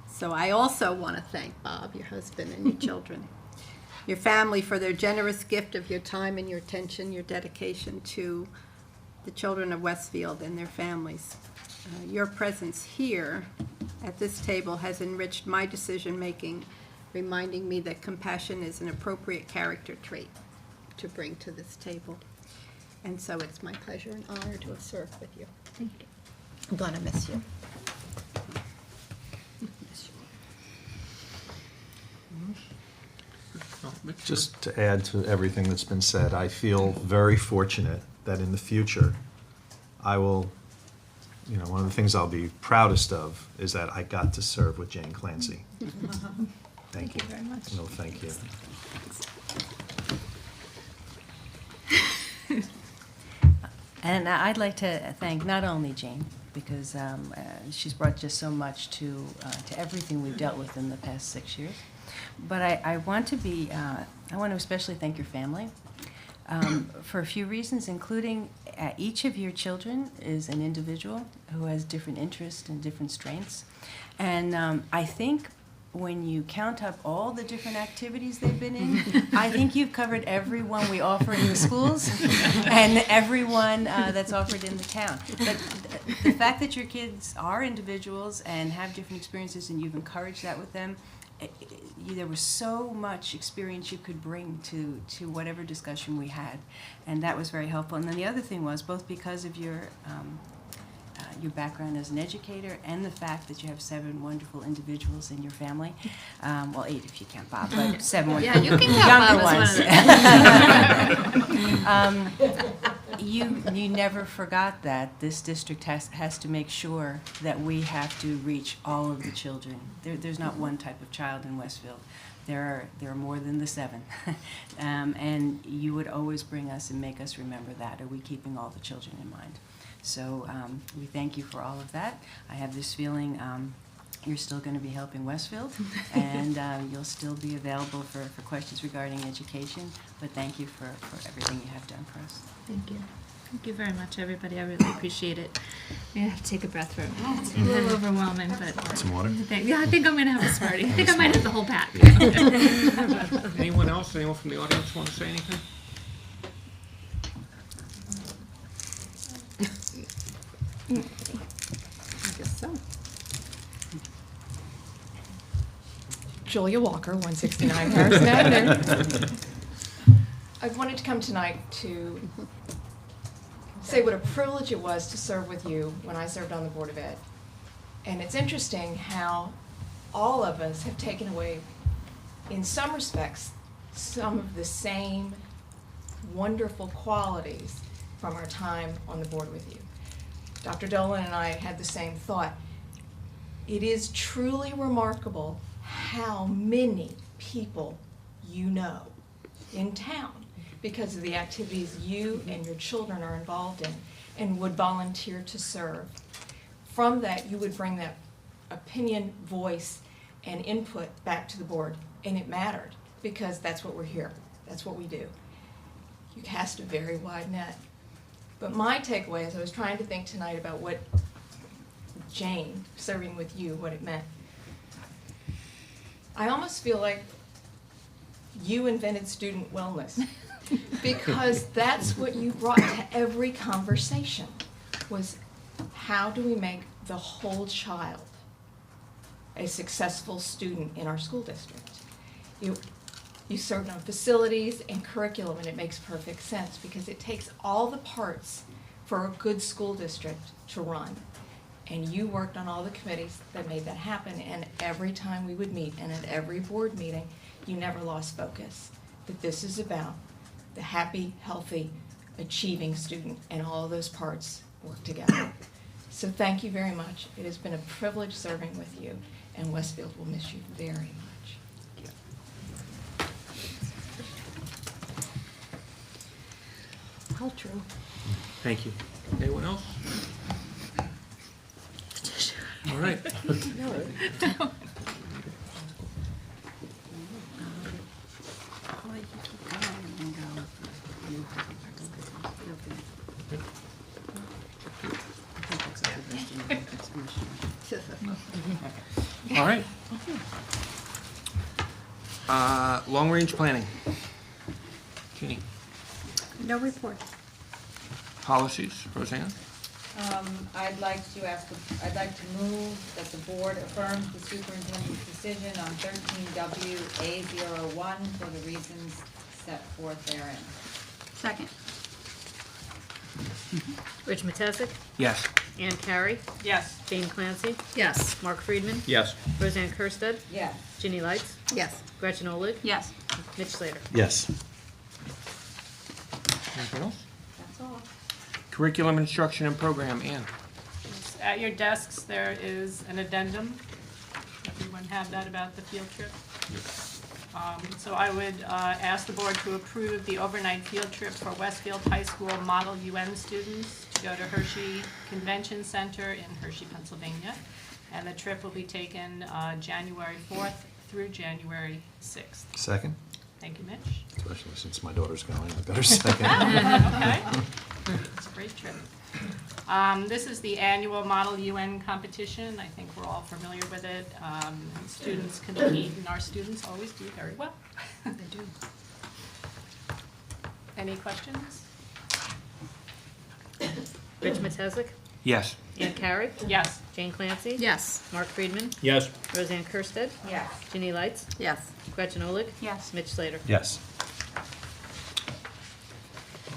So I also want to thank Bob, your husband, and your children, your family for their generous gift of your time and your attention, your dedication to the children of Westfield and their families. Your presence here at this table has enriched my decision-making, reminding me that compassion is an appropriate character trait to bring to this table. And so it's my pleasure and honor to have served with you. Thank you. I'm going to miss you. Just to add to everything that's been said, I feel very fortunate that in the future, I will, one of the things I'll be proudest of is that I got to serve with Jane Clancy. Thank you. Thank you very much. No, thank you. And I'd like to thank not only Jane, because she's brought just so much to everything we've dealt with in the past 6 years, but I want to especially thank your family for a few reasons, including each of your children is an individual who has different interests and different strengths, and I think when you count up all the different activities they've been in, I think you've covered every one we offer in the schools and every one that's offered in the town. But the fact that your kids are individuals and have different experiences and you've encouraged that with them, there was so much experience you could bring to whatever discussion we had, and that was very helpful. And then the other thing was, both because of your background as an educator and the fact that you have 7 wonderful individuals in your family, well, 8 if you count Bob, but 7 Yeah, you can count younger Bob as ones. You never forgot that this district has to make sure that we have to reach all of the children. There's not one type of child in Westfield. There are more than the 7. And you would always bring us and make us remember that. Are we keeping all the children in mind? So we thank you for all of that. I have this feeling you're still going to be helping Westfield, and you'll still be available for questions regarding education. But thank you for everything you have done for us. Thank you. Thank you very much, everybody. I really appreciate it. I have to take a breath for it. It's a little overwhelming, but Some water? yeah, I think I'm going to have a Smartie. I think I might have the whole pack. Anyone else? Anyone from the audience want to say anything? I guess so. Julia Walker, 169 Harrison Avenue. I wanted to come tonight to say what a privilege it was to serve with you when I served on the Board of Ed. And it's interesting how all of us have taken away, in some respects, some of the same wonderful qualities from our time on the board with you. Dr. Dolan and I had the same thought. It is truly remarkable how many people you know in town because of the activities you and your children are involved in and would volunteer to serve. From that, you would bring that opinion, voice, and input back to the board, and it mattered because that's what we're here. That's what we do. You cast a very wide net. But my takeaway is I was trying to think tonight about what Jane, serving with you, what it meant. I almost feel like you invented student wellness because that's what you brought to every conversation was how do we make the whole child a successful student in our school district? You served on facilities and curriculum, and it makes perfect sense because it takes all the parts for a good school district to run. And you worked on all the committees that made that happen, and every time we would meet and at every board meeting, you never lost focus that this is about the happy, healthy, achieving student, and all of those parts work together. So thank you very much. It has been a privilege serving with you, and Westfield will miss you very much. How true. Thank you. Anyone else? All right. All right. Long-range planning. Jeannie. No report. Policies. Roseanne? I'd like to move that the board affirms the superintendent's decision on 13WA01 for the reasons set forth therein. Second. Rich Matesic, Yes. Ann Carey, Yes. Jane Clancy, Yes. Mark Friedman, Yes. Roseanne Kursted, Yes. Ginny Lights, Yes. Gretchen Olig, Yes. Mitch Slater. Yes. Anything else? That's all. Curriculum, instruction, and program. Ann? At your desks, there is an addendum. Everyone have that about the field trip? So I would ask the board to approve the overnight field trip for Westfield High School Model UN students to go to Hershey Convention Center in Hershey, Pennsylvania. And the trip will be taken January 4th through January 6th. Second, Thank you, Mitch. especially since my daughter's going, I better second. Okay. It's a great trip. This is the annual Model UN competition. I think we're all familiar with it. Students compete, and our students always do very well. They do. Any questions? Rich Matesic, Yes. Ann Carey, Yes. Jane Clancy, Yes. Mark Friedman, Yes. Roseanne Kursted, Yes. Ginny Lights, Yes. Gretchen Olig, Yes. Mitch Slater. Yes.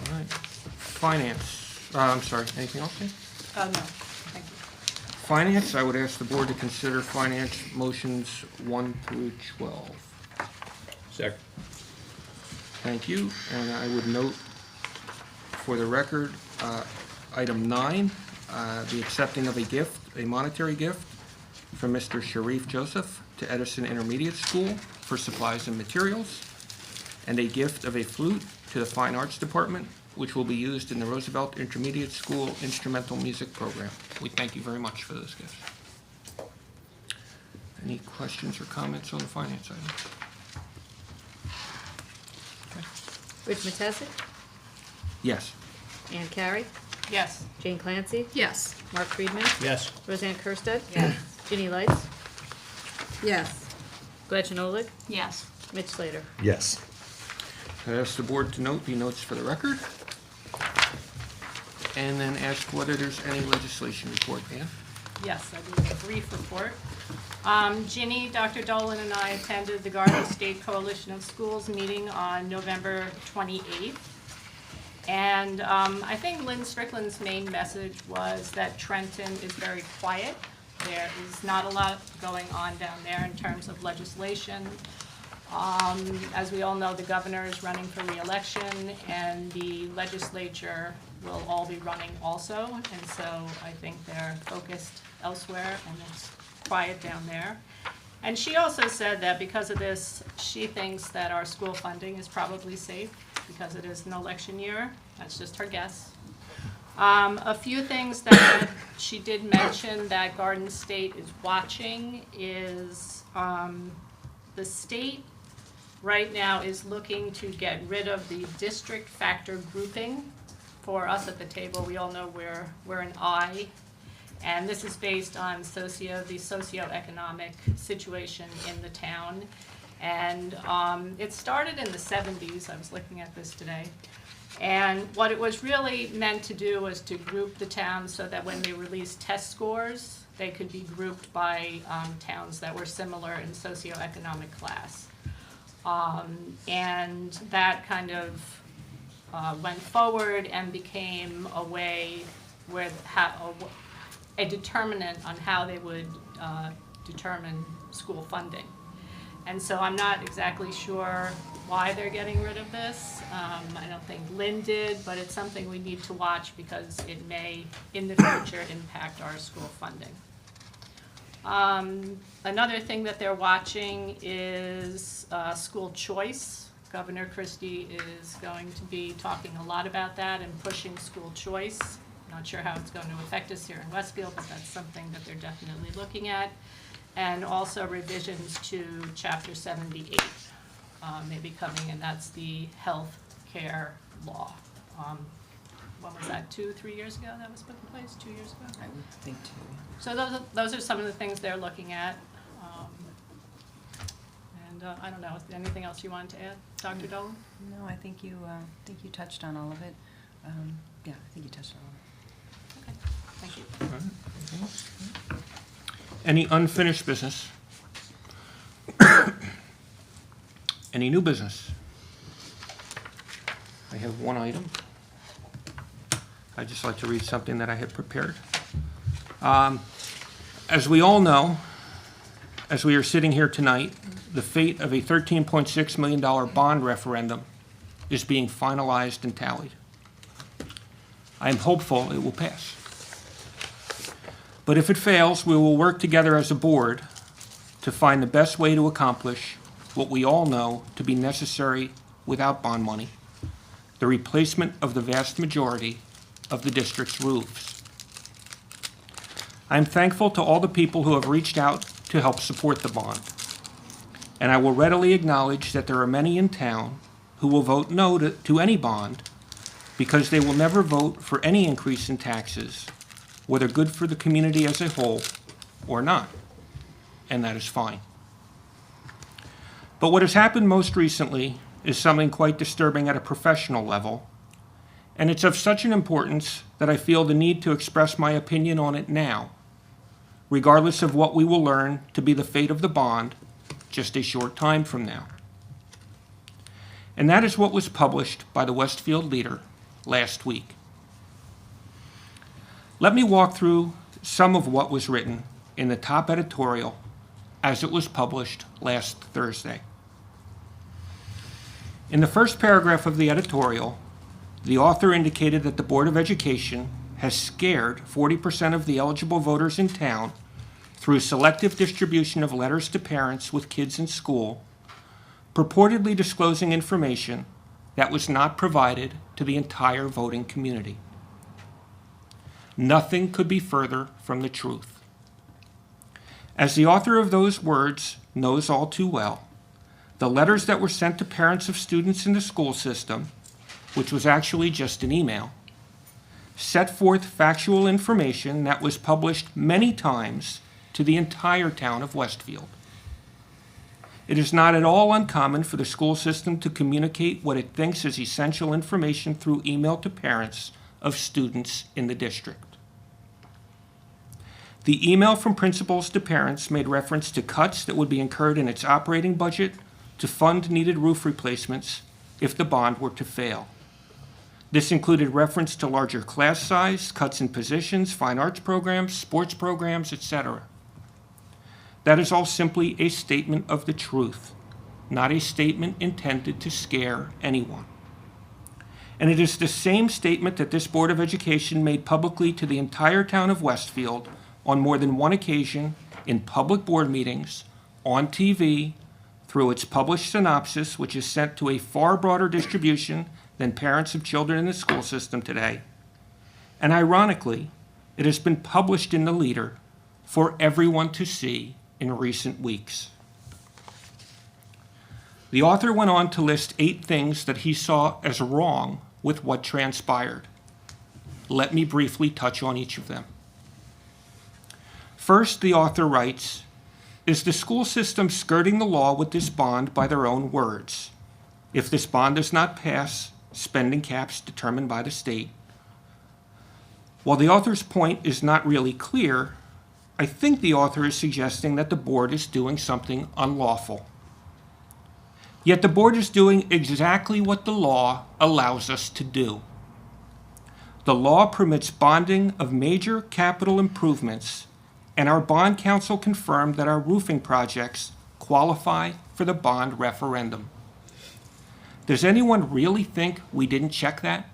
All right. Finance. I'm sorry, anything else? Jane? No, thank you. Finance, I would ask the board to consider finance motions 1 through 12. Second. Thank you, and I would note for the record, item 9, the accepting of a gift, a monetary gift from Mr. Sharif Joseph to Edison Intermediate School for supplies and materials, and a gift of a flute to the Fine Arts Department, which will be used in the Roosevelt Intermediate School Instrumental Music Program. We thank you very much for those gifts. Any questions or comments on the finance item? Okay. Rich Matesic, Yes. Ann Carey, Yes. Jane Clancy, Yes. Mark Friedman, Yes. Roseanne Kursted, Yes. Ginny Lights, Yes. Gretchen Olig, Yes. Mitch Slater. Yes. I ask the board to note the notes for the record, and then ask whether there's any legislation report. Ann? Yes, I do have a brief report. Ginny, Dr. Dolan, and I attended the Garden State Coalition of Schools meeting on November 28th. And I think Lynn Strickland's main message was that Trenton is very quiet. There is not a lot going on down there in terms of legislation. As we all know, the governor is running for re-election, and the legislature will all be running also. And so I think they're focused elsewhere, and it's quiet down there. And she also said that because of this, she thinks that our school funding is probably safe because it is an election year. That's just her guess. A few things that she did mention that Garden State is watching is the state right now is looking to get rid of the district factor grouping. For us at the table, we all know we're an I, and this is based on the socioeconomic situation in the town. And it started in the 70s. I was looking at this today. And what it was really meant to do was to group the towns so that when they released test scores, they could be grouped by towns that were similar in socioeconomic class. And that kind of went forward and became a way where a determinant on how they would determine school funding. And so I'm not exactly sure why they're getting rid of this. I don't think Lynn did, but it's something we need to watch because it may, in the future, impact our school funding. Another thing that they're watching is school choice. Governor Christie is going to be talking a lot about that and pushing school choice. Not sure how it's going to affect us here in Westfield, but that's something that they're definitely looking at. And also revisions to Chapter 78 may be coming, and that's the health care law. When was that, 2-3 years ago that was put in place? 2 years ago? I would think too. So those are some of the things they're looking at. I don't know, is there anything else you wanted to add, Dr. Dolan? No, I think you touched on all of it. Yeah, I think you touched on all of it. Okay, thank you. Any unfinished business? Any new business? I have one item. I'd just like to read something that I had prepared. As we all know, as we are sitting here tonight, the fate of a $13.6 million bond referendum is being finalized and tallied. I am hopeful it will pass. But if it fails, we will work together as a board to find the best way to accomplish what we all know to be necessary without bond money, the replacement of the vast majority of the district's roofs. I am thankful to all the people who have reached out to help support the bond, and I will readily acknowledge that there are many in town who will vote no to any bond because they will never vote for any increase in taxes, whether good for the community as a whole or not, and that is fine. But what has happened most recently is something quite disturbing at a professional level, and it's of such an importance that I feel the need to express my opinion on it now, regardless of what we will learn to be the fate of the bond just a short time from now. And that is what was published by the Westfield Leader last week. Let me walk through some of what was written in the top editorial as it was published last Thursday. In the first paragraph of the editorial, the author indicated that the Board of Education has scared 40% of the eligible voters in town through selective distribution of letters to parents with kids in school, purportedly disclosing information that was not provided to the entire voting community. Nothing could be further from the truth. As the author of those words knows all too well, the letters that were sent to parents of students in the school system, which was actually just an email, set forth factual information that was published many times to the entire town of Westfield. It is not at all uncommon for the school system to communicate what it thinks is essential information through email to parents of students in the district. The email from principals to parents made reference to cuts that would be incurred in its operating budget to fund needed roof replacements if the bond were to fail. This included reference to larger class size, cuts in positions, fine arts programs, sports programs, etc. That is all simply a statement of the truth, not a statement intended to scare anyone. And it is the same statement that this Board of Education made publicly to the entire town of Westfield on more than one occasion in public board meetings on TV, through its published synopsis, which is sent to a far broader distribution than parents of children in the school system today. And ironically, it has been published in the Leader for everyone to see in recent weeks. The author went on to list 8 things that he saw as wrong with what transpired. Let me briefly touch on each of them. First, the author writes, "Is the school system skirting the law with this bond by their own words? If this bond does not pass, spending caps determined by the state." While the author's point is not really clear, I think the author is suggesting that the board is doing something unlawful. Yet the board is doing exactly what the law allows us to do. The law permits bonding of major capital improvements, and our bond council confirmed that our roofing projects qualify for the bond referendum. Does anyone really think we didn't check that?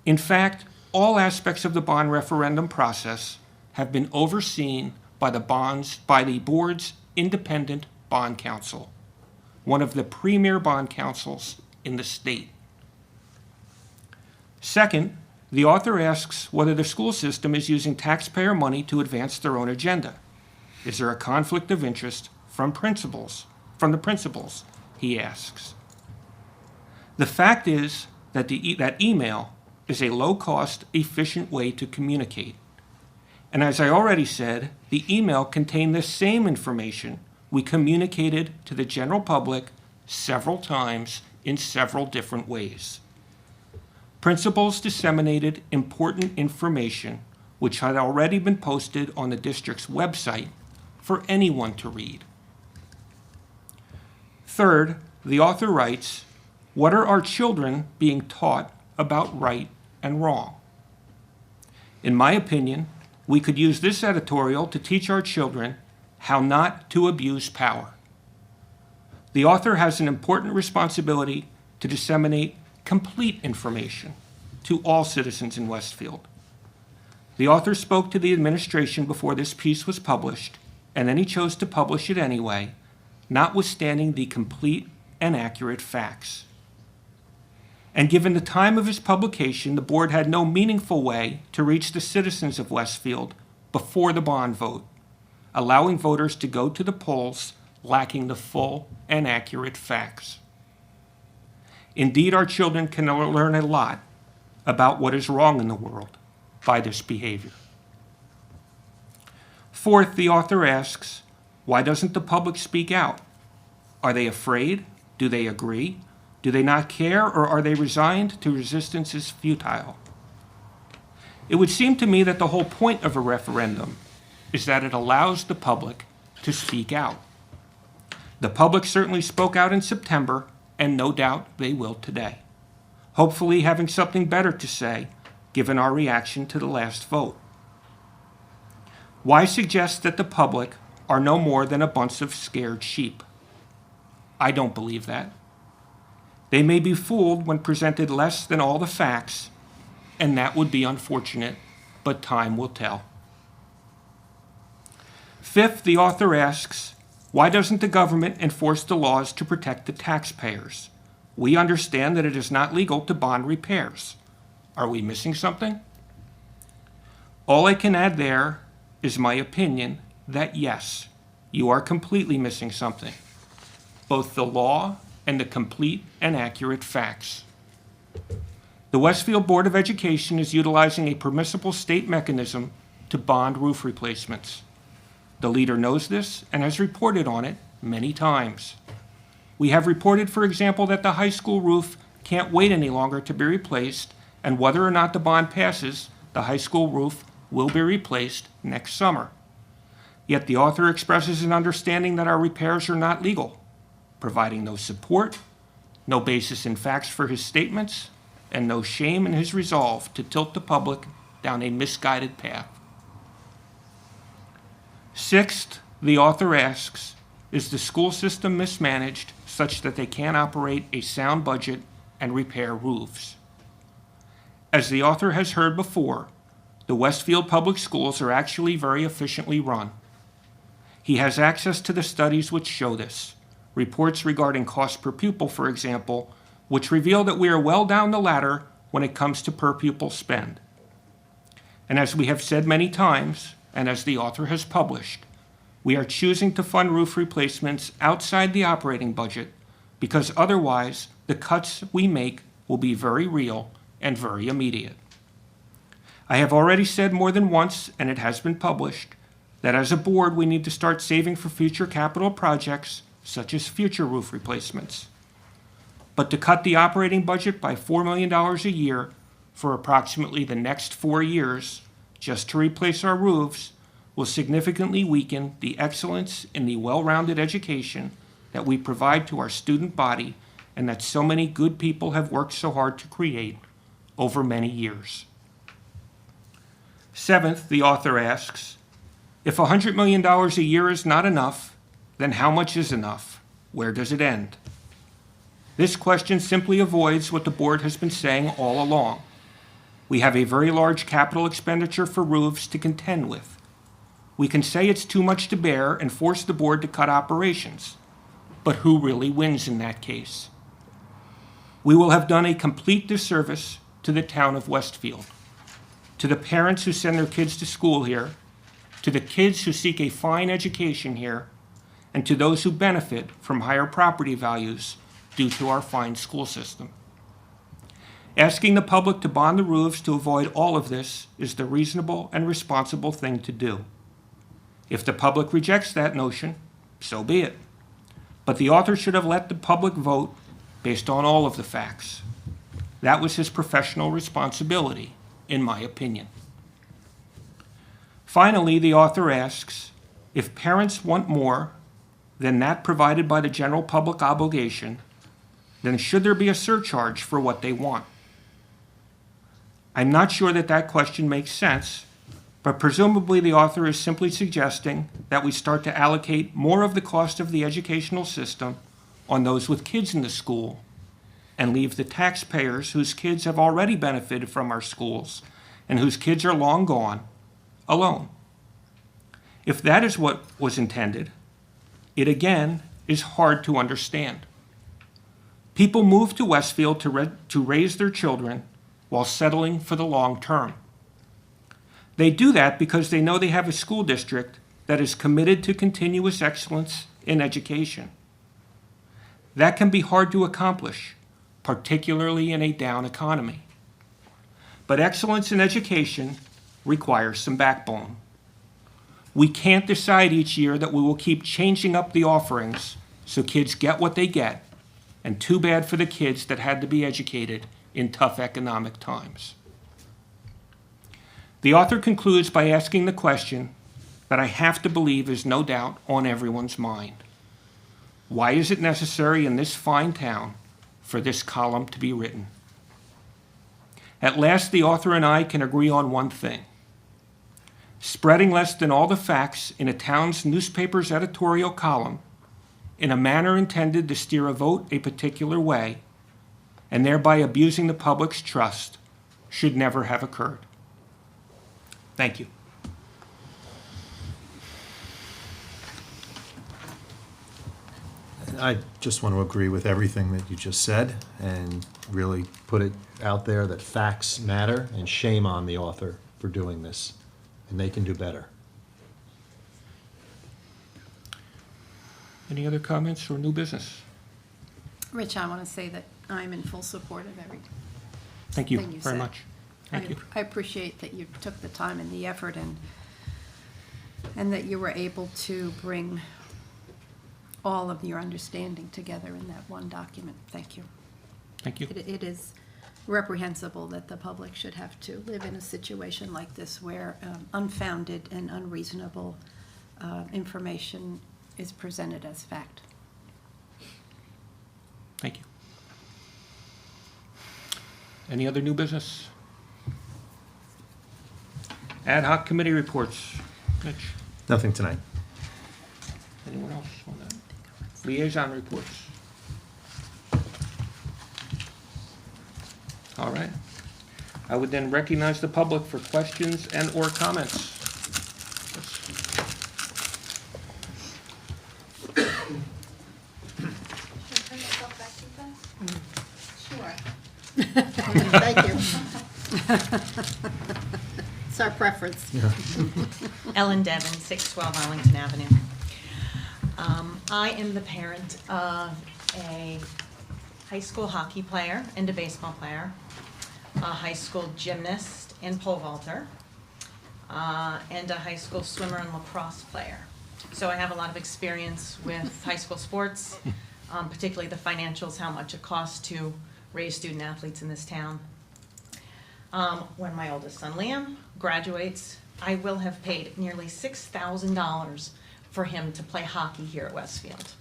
In fact, all aspects of the bond referendum process have been overseen by the board's independent bond counsel, one of the premier bond counsels in the state. Second, the author asks whether the school system is using taxpayer money to advance their own agenda. Is there a conflict of interest from the principals, he asks. The fact is that that email is a low-cost, efficient way to communicate. And as I already said, the email contained the same information we communicated to the general public several times in several different ways. Principals disseminated important information which had already been posted on the district's website for anyone to read. Third, the author writes, "What are our children being taught about right and wrong?" In my opinion, we could use this editorial to teach our children how not to abuse power. The author has an important responsibility to disseminate complete information to all citizens in Westfield. The author spoke to the administration before this piece was published, and then he chose to publish it anyway, notwithstanding the complete and accurate facts. And given the time of his publication, the board had no meaningful way to reach the citizens of Westfield before the bond vote, allowing voters to go to the polls lacking the full and accurate facts. Indeed, our children can learn a lot about what is wrong in the world by this behavior. Fourth, the author asks, why doesn't the public speak out? Are they afraid? Do they agree? Do they not care, or are they resigned to resistance is futile? It would seem to me that the whole point of a referendum is that it allows the public to speak out. The public certainly spoke out in September, and no doubt they will today, hopefully having something better to say given our reaction to the last vote. Why suggest that the public are no more than a bunch of scared sheep? I don't believe that. They may be fooled when presented less than all the facts, and that would be unfortunate, but time will tell. Fifth, the author asks, why doesn't the government enforce the laws to protect the taxpayers? We understand that it is not legal to bond repairs. Are we missing something? All I can add there is my opinion that yes, you are completely missing something, both the law and the complete and accurate facts. The Westfield Board of Education is utilizing a permissible state mechanism to bond roof replacements. The leader knows this and has reported on it many times. We have reported, for example, that the high school roof can't wait any longer to be replaced, and whether or not the bond passes, the high school roof will be replaced next summer. Yet the author expresses an understanding that our repairs are not legal, providing no support, no basis in facts for his statements, and no shame in his resolve to tilt the public down a misguided path. Sixth, the author asks, is the school system mismanaged such that they can't operate a sound budget and repair roofs? As the author has heard before, the Westfield Public Schools are actually very efficiently run. He has access to the studies which show this. Reports regarding cost per pupil, for example, which reveal that we are well down the ladder when it comes to per pupil spend. And as we have said many times, and as the author has published, we are choosing to fund roof replacements outside the operating budget because otherwise the cuts we make will be very real and very immediate. I have already said more than once, and it has been published, that as a board we need to start saving for future capital projects such as future roof replacements. But to cut the operating budget by $4 million a year for approximately the next 4 years just to replace our roofs will significantly weaken the excellence in the well-rounded education that we provide to our student body and that so many good people have worked so hard to create over many years. Seventh, the author asks, if $100 million a year is not enough, then how much is enough? Where does it end? This question simply avoids what the board has been saying all along. We have a very large capital expenditure for roofs to contend with. We can say it's too much to bear and force the board to cut operations. But who really wins in that case? We will have done a complete disservice to the town of Westfield, to the parents who send their kids to school here, to the kids who seek a fine education here, and to those who benefit from higher property values due to our fine school system. Asking the public to bond the roofs to avoid all of this is the reasonable and responsible thing to do. If the public rejects that notion, so be it. But the author should have let the public vote based on all of the facts. That was his professional responsibility, in my opinion. Finally, the author asks, if parents want more than that provided by the general public obligation, then should there be a surcharge for what they want? I'm not sure that that question makes sense, but presumably the author is simply suggesting that we start to allocate more of the cost of the educational system on those with kids in the school and leave the taxpayers whose kids have already benefited from our schools and whose kids are long gone alone. If that is what was intended, it again is hard to understand. People move to Westfield to raise their children while settling for the long term. They do that because they know they have a school district that is committed to continuous excellence in education. That can be hard to accomplish, particularly in a down economy. But excellence in education requires some backbone. We can't decide each year that we will keep changing up the offerings so kids get what they get, and too bad for the kids that had to be educated in tough economic times. The author concludes by asking the question that I have to believe is no doubt on everyone's mind. Why is it necessary in this fine town for this column to be written? At last, the author and I can agree on one thing. Spreading less than all the facts in a town's newspaper's editorial column in a manner intended to steer a vote a particular way and thereby abusing the public's trust should never have occurred. Thank you. I just want to agree with everything that you just said and really put it out there that facts matter, and shame on the author for doing this, and they can do better. Any other comments or new business? Rich, I want to say that I'm in full support of everything Thank you you very said. much. Thank you. I appreciate that you took the time and the effort and that you were able to bring all of your understanding together in that one document. Thank you. Thank you. It is reprehensible that the public should have to live in a situation like this where unfounded and unreasonable information is presented as fact. Thank you. Any other new business? Ad hoc committee reports. Mitch, Nothing tonight. anyone else on that? Liaison reports. All right. I would then recognize the public for questions and/or comments. That's our preference. Ellen Devon, 612 Arlington Avenue. I am the parent of a high school hockey player and a baseball player, a high school gymnast and pole vaulter, and a high school swimmer and lacrosse player. So I have a lot of experience with high school sports, particularly the financials, how much it costs to raise student athletes in this town. When my oldest son Liam graduates, I will have paid nearly $6,000 for him to play hockey here at Westfield.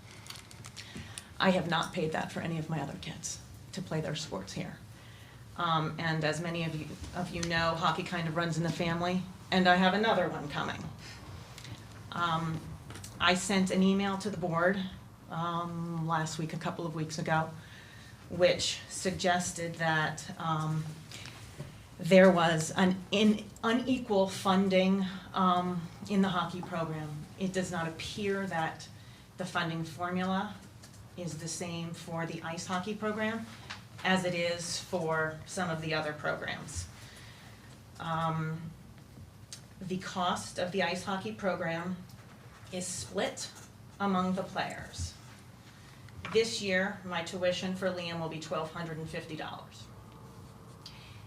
I have not paid that for any of my other kids to play their sports here. And as many of you know, hockey kind of runs in the family, and I have another one coming. I sent an email to the board last week, a couple of weeks ago, which suggested that there was an unequal funding in the hockey program. It does not appear that the funding formula is the same for the ice hockey program as it is for some of the other programs. The cost of the ice hockey program is split among the players. This year, my tuition for Liam will be $1,250.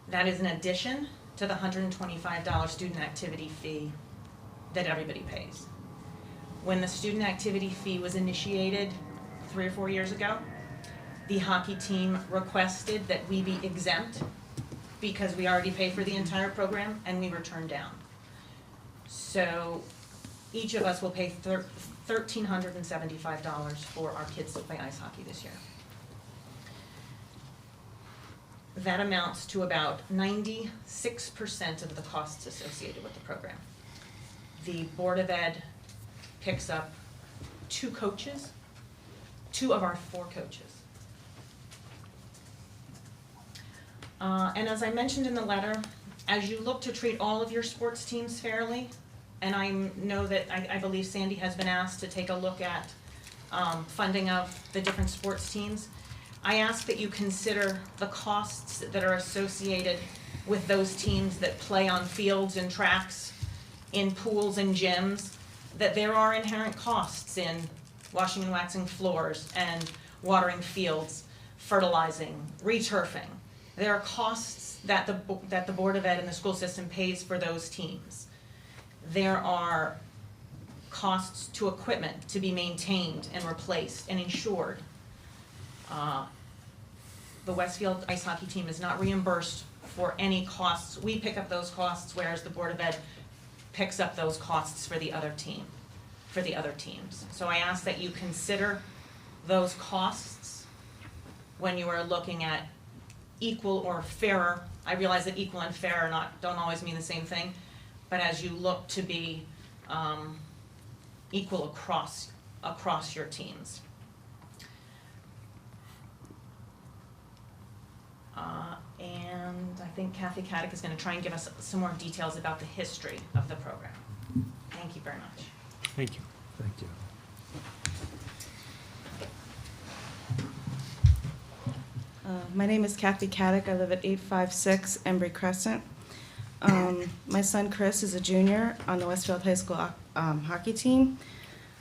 That is in addition to the $125 student activity fee that everybody pays. When the student activity fee was initiated 3 or 4 years ago, the hockey team requested that we be exempt because we already pay for the entire program, and we were turned down. So each of us will pay $1,375 for our kids to play ice hockey this year. That amounts to about 96% of the costs associated with the program. The Board of Ed picks up 2 coaches, 2 of our 4 coaches. And as I mentioned in the letter, as you look to treat all of your sports teams fairly, and I know that I believe Sandy has been asked to take a look at funding of the different sports teams, I ask that you consider the costs that are associated with those teams that play on fields and tracks, in pools and gyms, that there are inherent costs in washing and waxing floors and watering fields, fertilizing, returfing. There are costs that the Board of Ed and the school system pays for those teams. There are costs to equipment to be maintained and replaced and insured. The Westfield ice hockey team is not reimbursed for any costs. We pick up those costs, whereas the Board of Ed picks up those costs for the other teams. So I ask that you consider those costs when you are looking at equal or fairer. I realize that equal and fair don't always mean the same thing, but as you look to be equal across your teams. And I think Kathy Caddick is going to try and give us some more details about the history of the program. Thank you very much. Thank you. Thank you. My name is Kathy Caddick. I live at 856 Embry Crescent. My son Chris is a junior on the Westfield High School hockey team.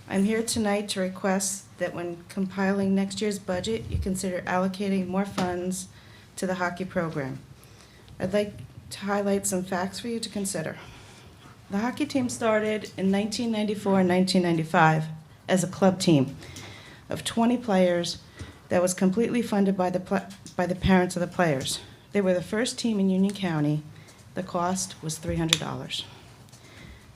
I'm here tonight to request that when compiling next year's budget, you consider allocating more funds to the hockey program. I'd like to highlight some facts for you to consider. The hockey team started in 1994 and 1995 as a club team of 20 players that was completely funded by the parents of the players. They were the first team in Union County. The cost was $300.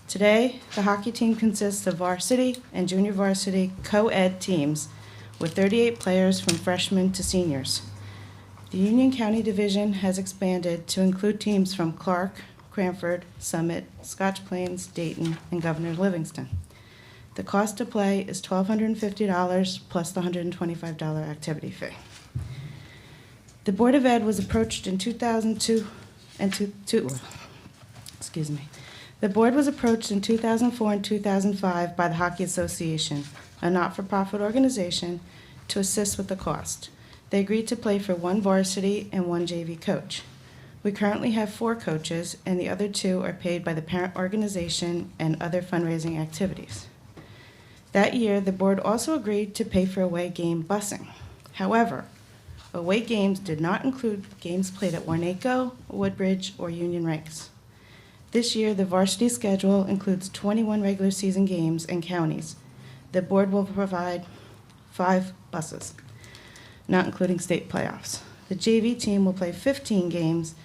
Today, the hockey team consists of varsity and junior varsity co-ed teams with 38 players from freshmen to seniors. The Union County Division has expanded to include teams from Clark, Cranford, Summit, Scotch Plains, Dayton, and Governor Livingston. The cost to play is $1,250 plus the $125 activity fee. The Board of Ed was approached in 2002 and The board was approached in 2004 and 2005 by the Hockey Association, a not-for-profit organization, to assist with the cost. They agreed to pay for 1 varsity and 1 JV coach. We currently have 4 coaches, and the other 2 are paid by the parent organization and other fundraising activities. That year, the board also agreed to pay for away game busing. However, away games did not include games played at Warnaco, Woodbridge, or Union Rinks. This year, the varsity schedule includes 21 regular season games and counties. The board will provide 5 buses, not including state playoffs. The JV team will play 15 games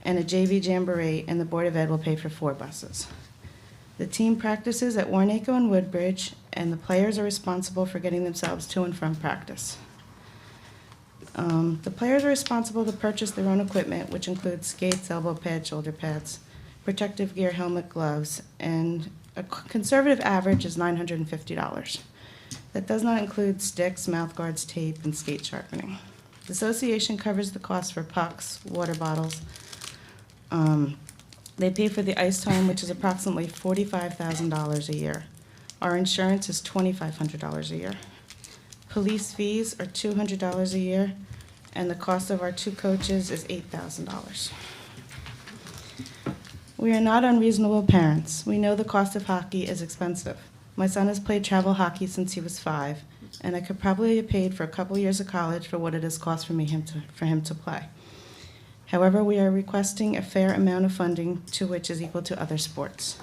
and a JV jamboree, and the Board of Ed will pay for 4 buses. The team practices at Warnaco and Woodbridge, and the players are responsible for getting themselves to and from practice. The players are responsible to purchase their own equipment, which includes skates, elbow pads, shoulder pads, protective gear, helmet, gloves, and a conservative average is $950. That does not include sticks, mouth guards, tape, and skate sharpening. The association covers the cost for pucks, water bottles. They pay for the ice time, which is approximately $45,000 a year. Our insurance is $2,500 a year. Police fees are $200 a year, and the cost of our 2 coaches is $8,000. We are not unreasonable parents. We know the cost of hockey is expensive. My son has played travel hockey since he was 5, and I could probably have paid for a couple years of college for what it has cost for him to play. However, we are requesting a fair amount of funding to which is equal to other sports.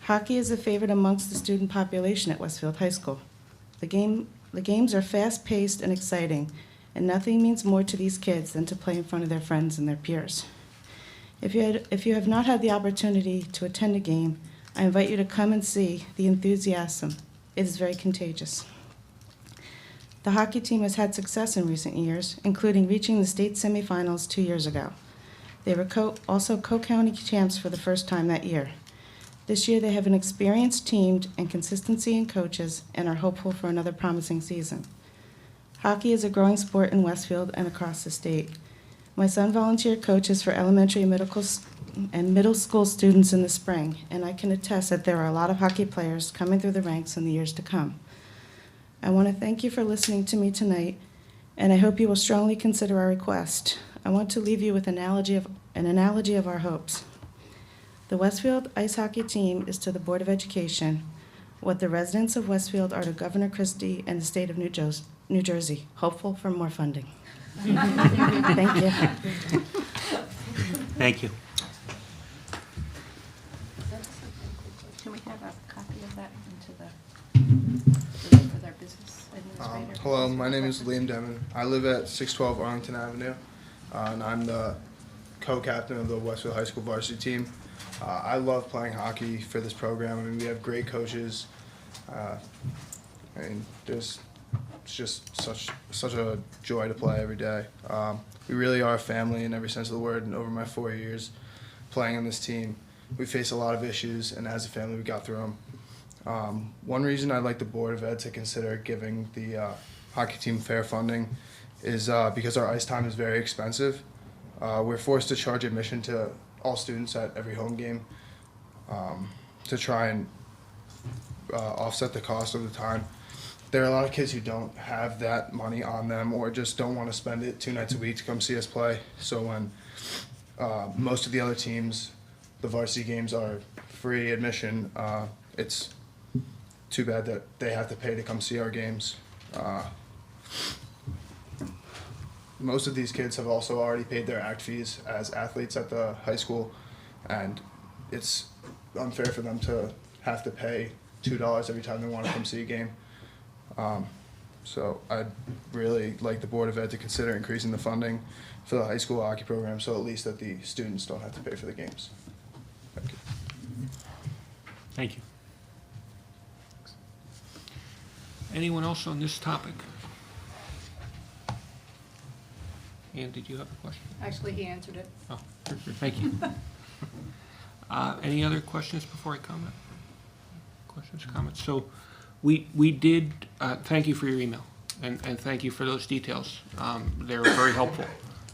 Hockey is a favorite amongst the student population at Westfield High School. The games are fast-paced and exciting, and nothing means more to these kids than to play in front of their friends and their peers. If you have not had the opportunity to attend a game, I invite you to come and see the enthusiasm. It is very contagious. The hockey team has had success in recent years, including reaching the state semifinals 2 years ago. They were also co-county champs for the first time that year. This year they have an experienced team and consistency in coaches and are hopeful for another promising season. Hockey is a growing sport in Westfield and across the state. My son volunteer coaches for elementary and middle school students in the spring, and I can attest that there are a lot of hockey players coming through the ranks in the years to come. I want to thank you for listening to me tonight, and I hope you will strongly consider our request. I want to leave you with an analogy of our hopes. The Westfield ice hockey team is to the Board of Education what the residents of Westfield are to Governor Christie and the state of New Jersey, hopeful for more funding. Thank you. Thank you. Can we have a copy of that for their business administrator? Hello, my name is Liam Demon. I live at 612 Arlington Avenue, and I'm the co-captain of the Westfield High School varsity team. I love playing hockey for this program. I mean, we have great coaches. It's just such a joy to play every day. We really are a family in every sense of the word, and over my 4 years playing on this team, we faced a lot of issues, and as a family we got through them. One reason I'd like the Board of Ed to consider giving the hockey team fair funding is because our ice time is very expensive. We're forced to charge admission to all students at every home game to try and offset the cost of the time. There are a lot of kids who don't have that money on them or just don't want to spend it 2 nights a week to come see us play. So when most of the other teams, the varsity games are free admission, it's too bad that they have to pay to come see our games. Most of these kids have also already paid their act fees as athletes at the high school, and it's unfair for them to have to pay $2 every time they want to come see a game. So I'd really like the Board of Ed to consider increasing the funding for the high school hockey program so at least that the students don't have to pay for the games. Thank you. Thank you. Anyone else on this topic? Ann, did you have a question? Actually, he answered it. Oh, thank you. Any other questions before I comment? Questions, comments? So we did, thank you for your email, and thank you for those details. They were very helpful.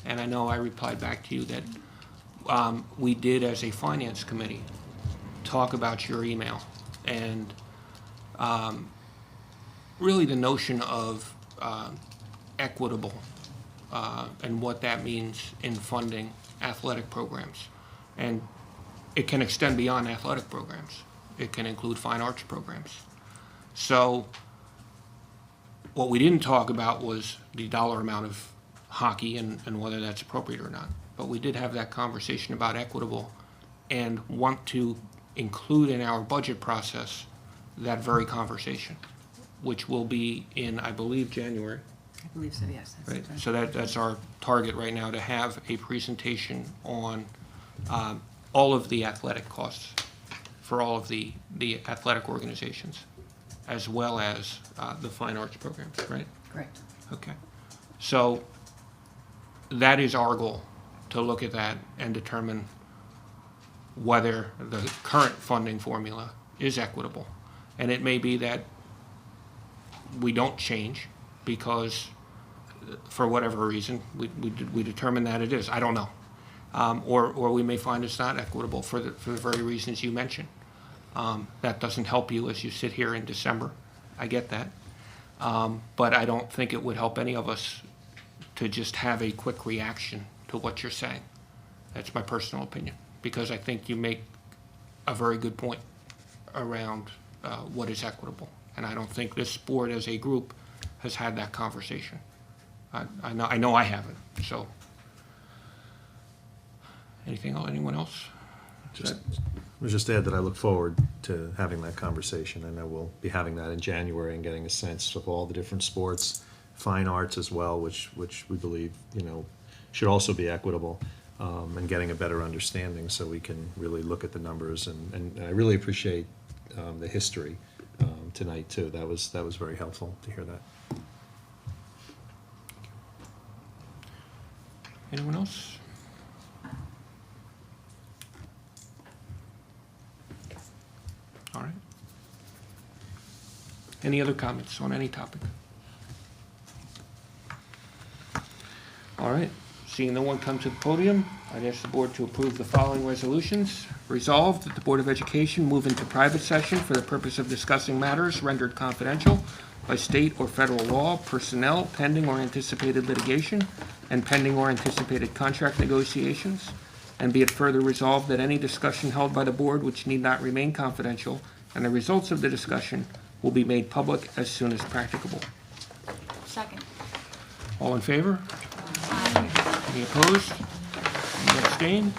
And I know I replied back to you that we did, as a finance committee, talk about your email and really the notion of equitable and what that means in funding athletic programs. And it can extend beyond athletic programs. It can include fine arts programs. So what we didn't talk about was the dollar amount of hockey and whether that's appropriate or not. But we did have that conversation about equitable and want to include in our budget process that very conversation, which will be in, I believe, January. I believe so, yes. Right, so that's our target right now, to have a presentation on all of the athletic costs for all of the athletic organizations, as well as the fine arts programs, right? Correct. Okay. So that is our goal, to look at that and determine whether the current funding formula is equitable. And it may be that we don't change because, for whatever reason, we determine that it is. I don't know. Or we may find it's not equitable for the very reasons you mentioned. That doesn't help you as you sit here in December. I get that. But I don't think it would help any of us to just have a quick reaction to what you're saying. That's my personal opinion, because I think you make a very good point around what is equitable. And I don't think this board as a group has had that conversation. I know I haven't, so. Anyone else? Just add that I look forward to having that conversation. I know we'll be having that in January and getting a sense of all the different sports, fine arts as well, which we believe, should also be equitable, and getting a better understanding so we can really look at the numbers. And I really appreciate the history tonight too. That was very helpful to hear that. Anyone else? All right. Any other comments on any topic? All right. Seeing no one come to the podium, I'd ask the board to approve the following resolutions. Resolved that the Board of Education move into private session for the purpose of discussing matters rendered confidential by state or federal law, personnel, pending or anticipated litigation, and pending or anticipated contract negotiations. And be it further resolved that any discussion held by the board which need not remain confidential, and the results of the discussion will be made public as soon as practicable. Second. All in favor? Any opposed? Any abstained?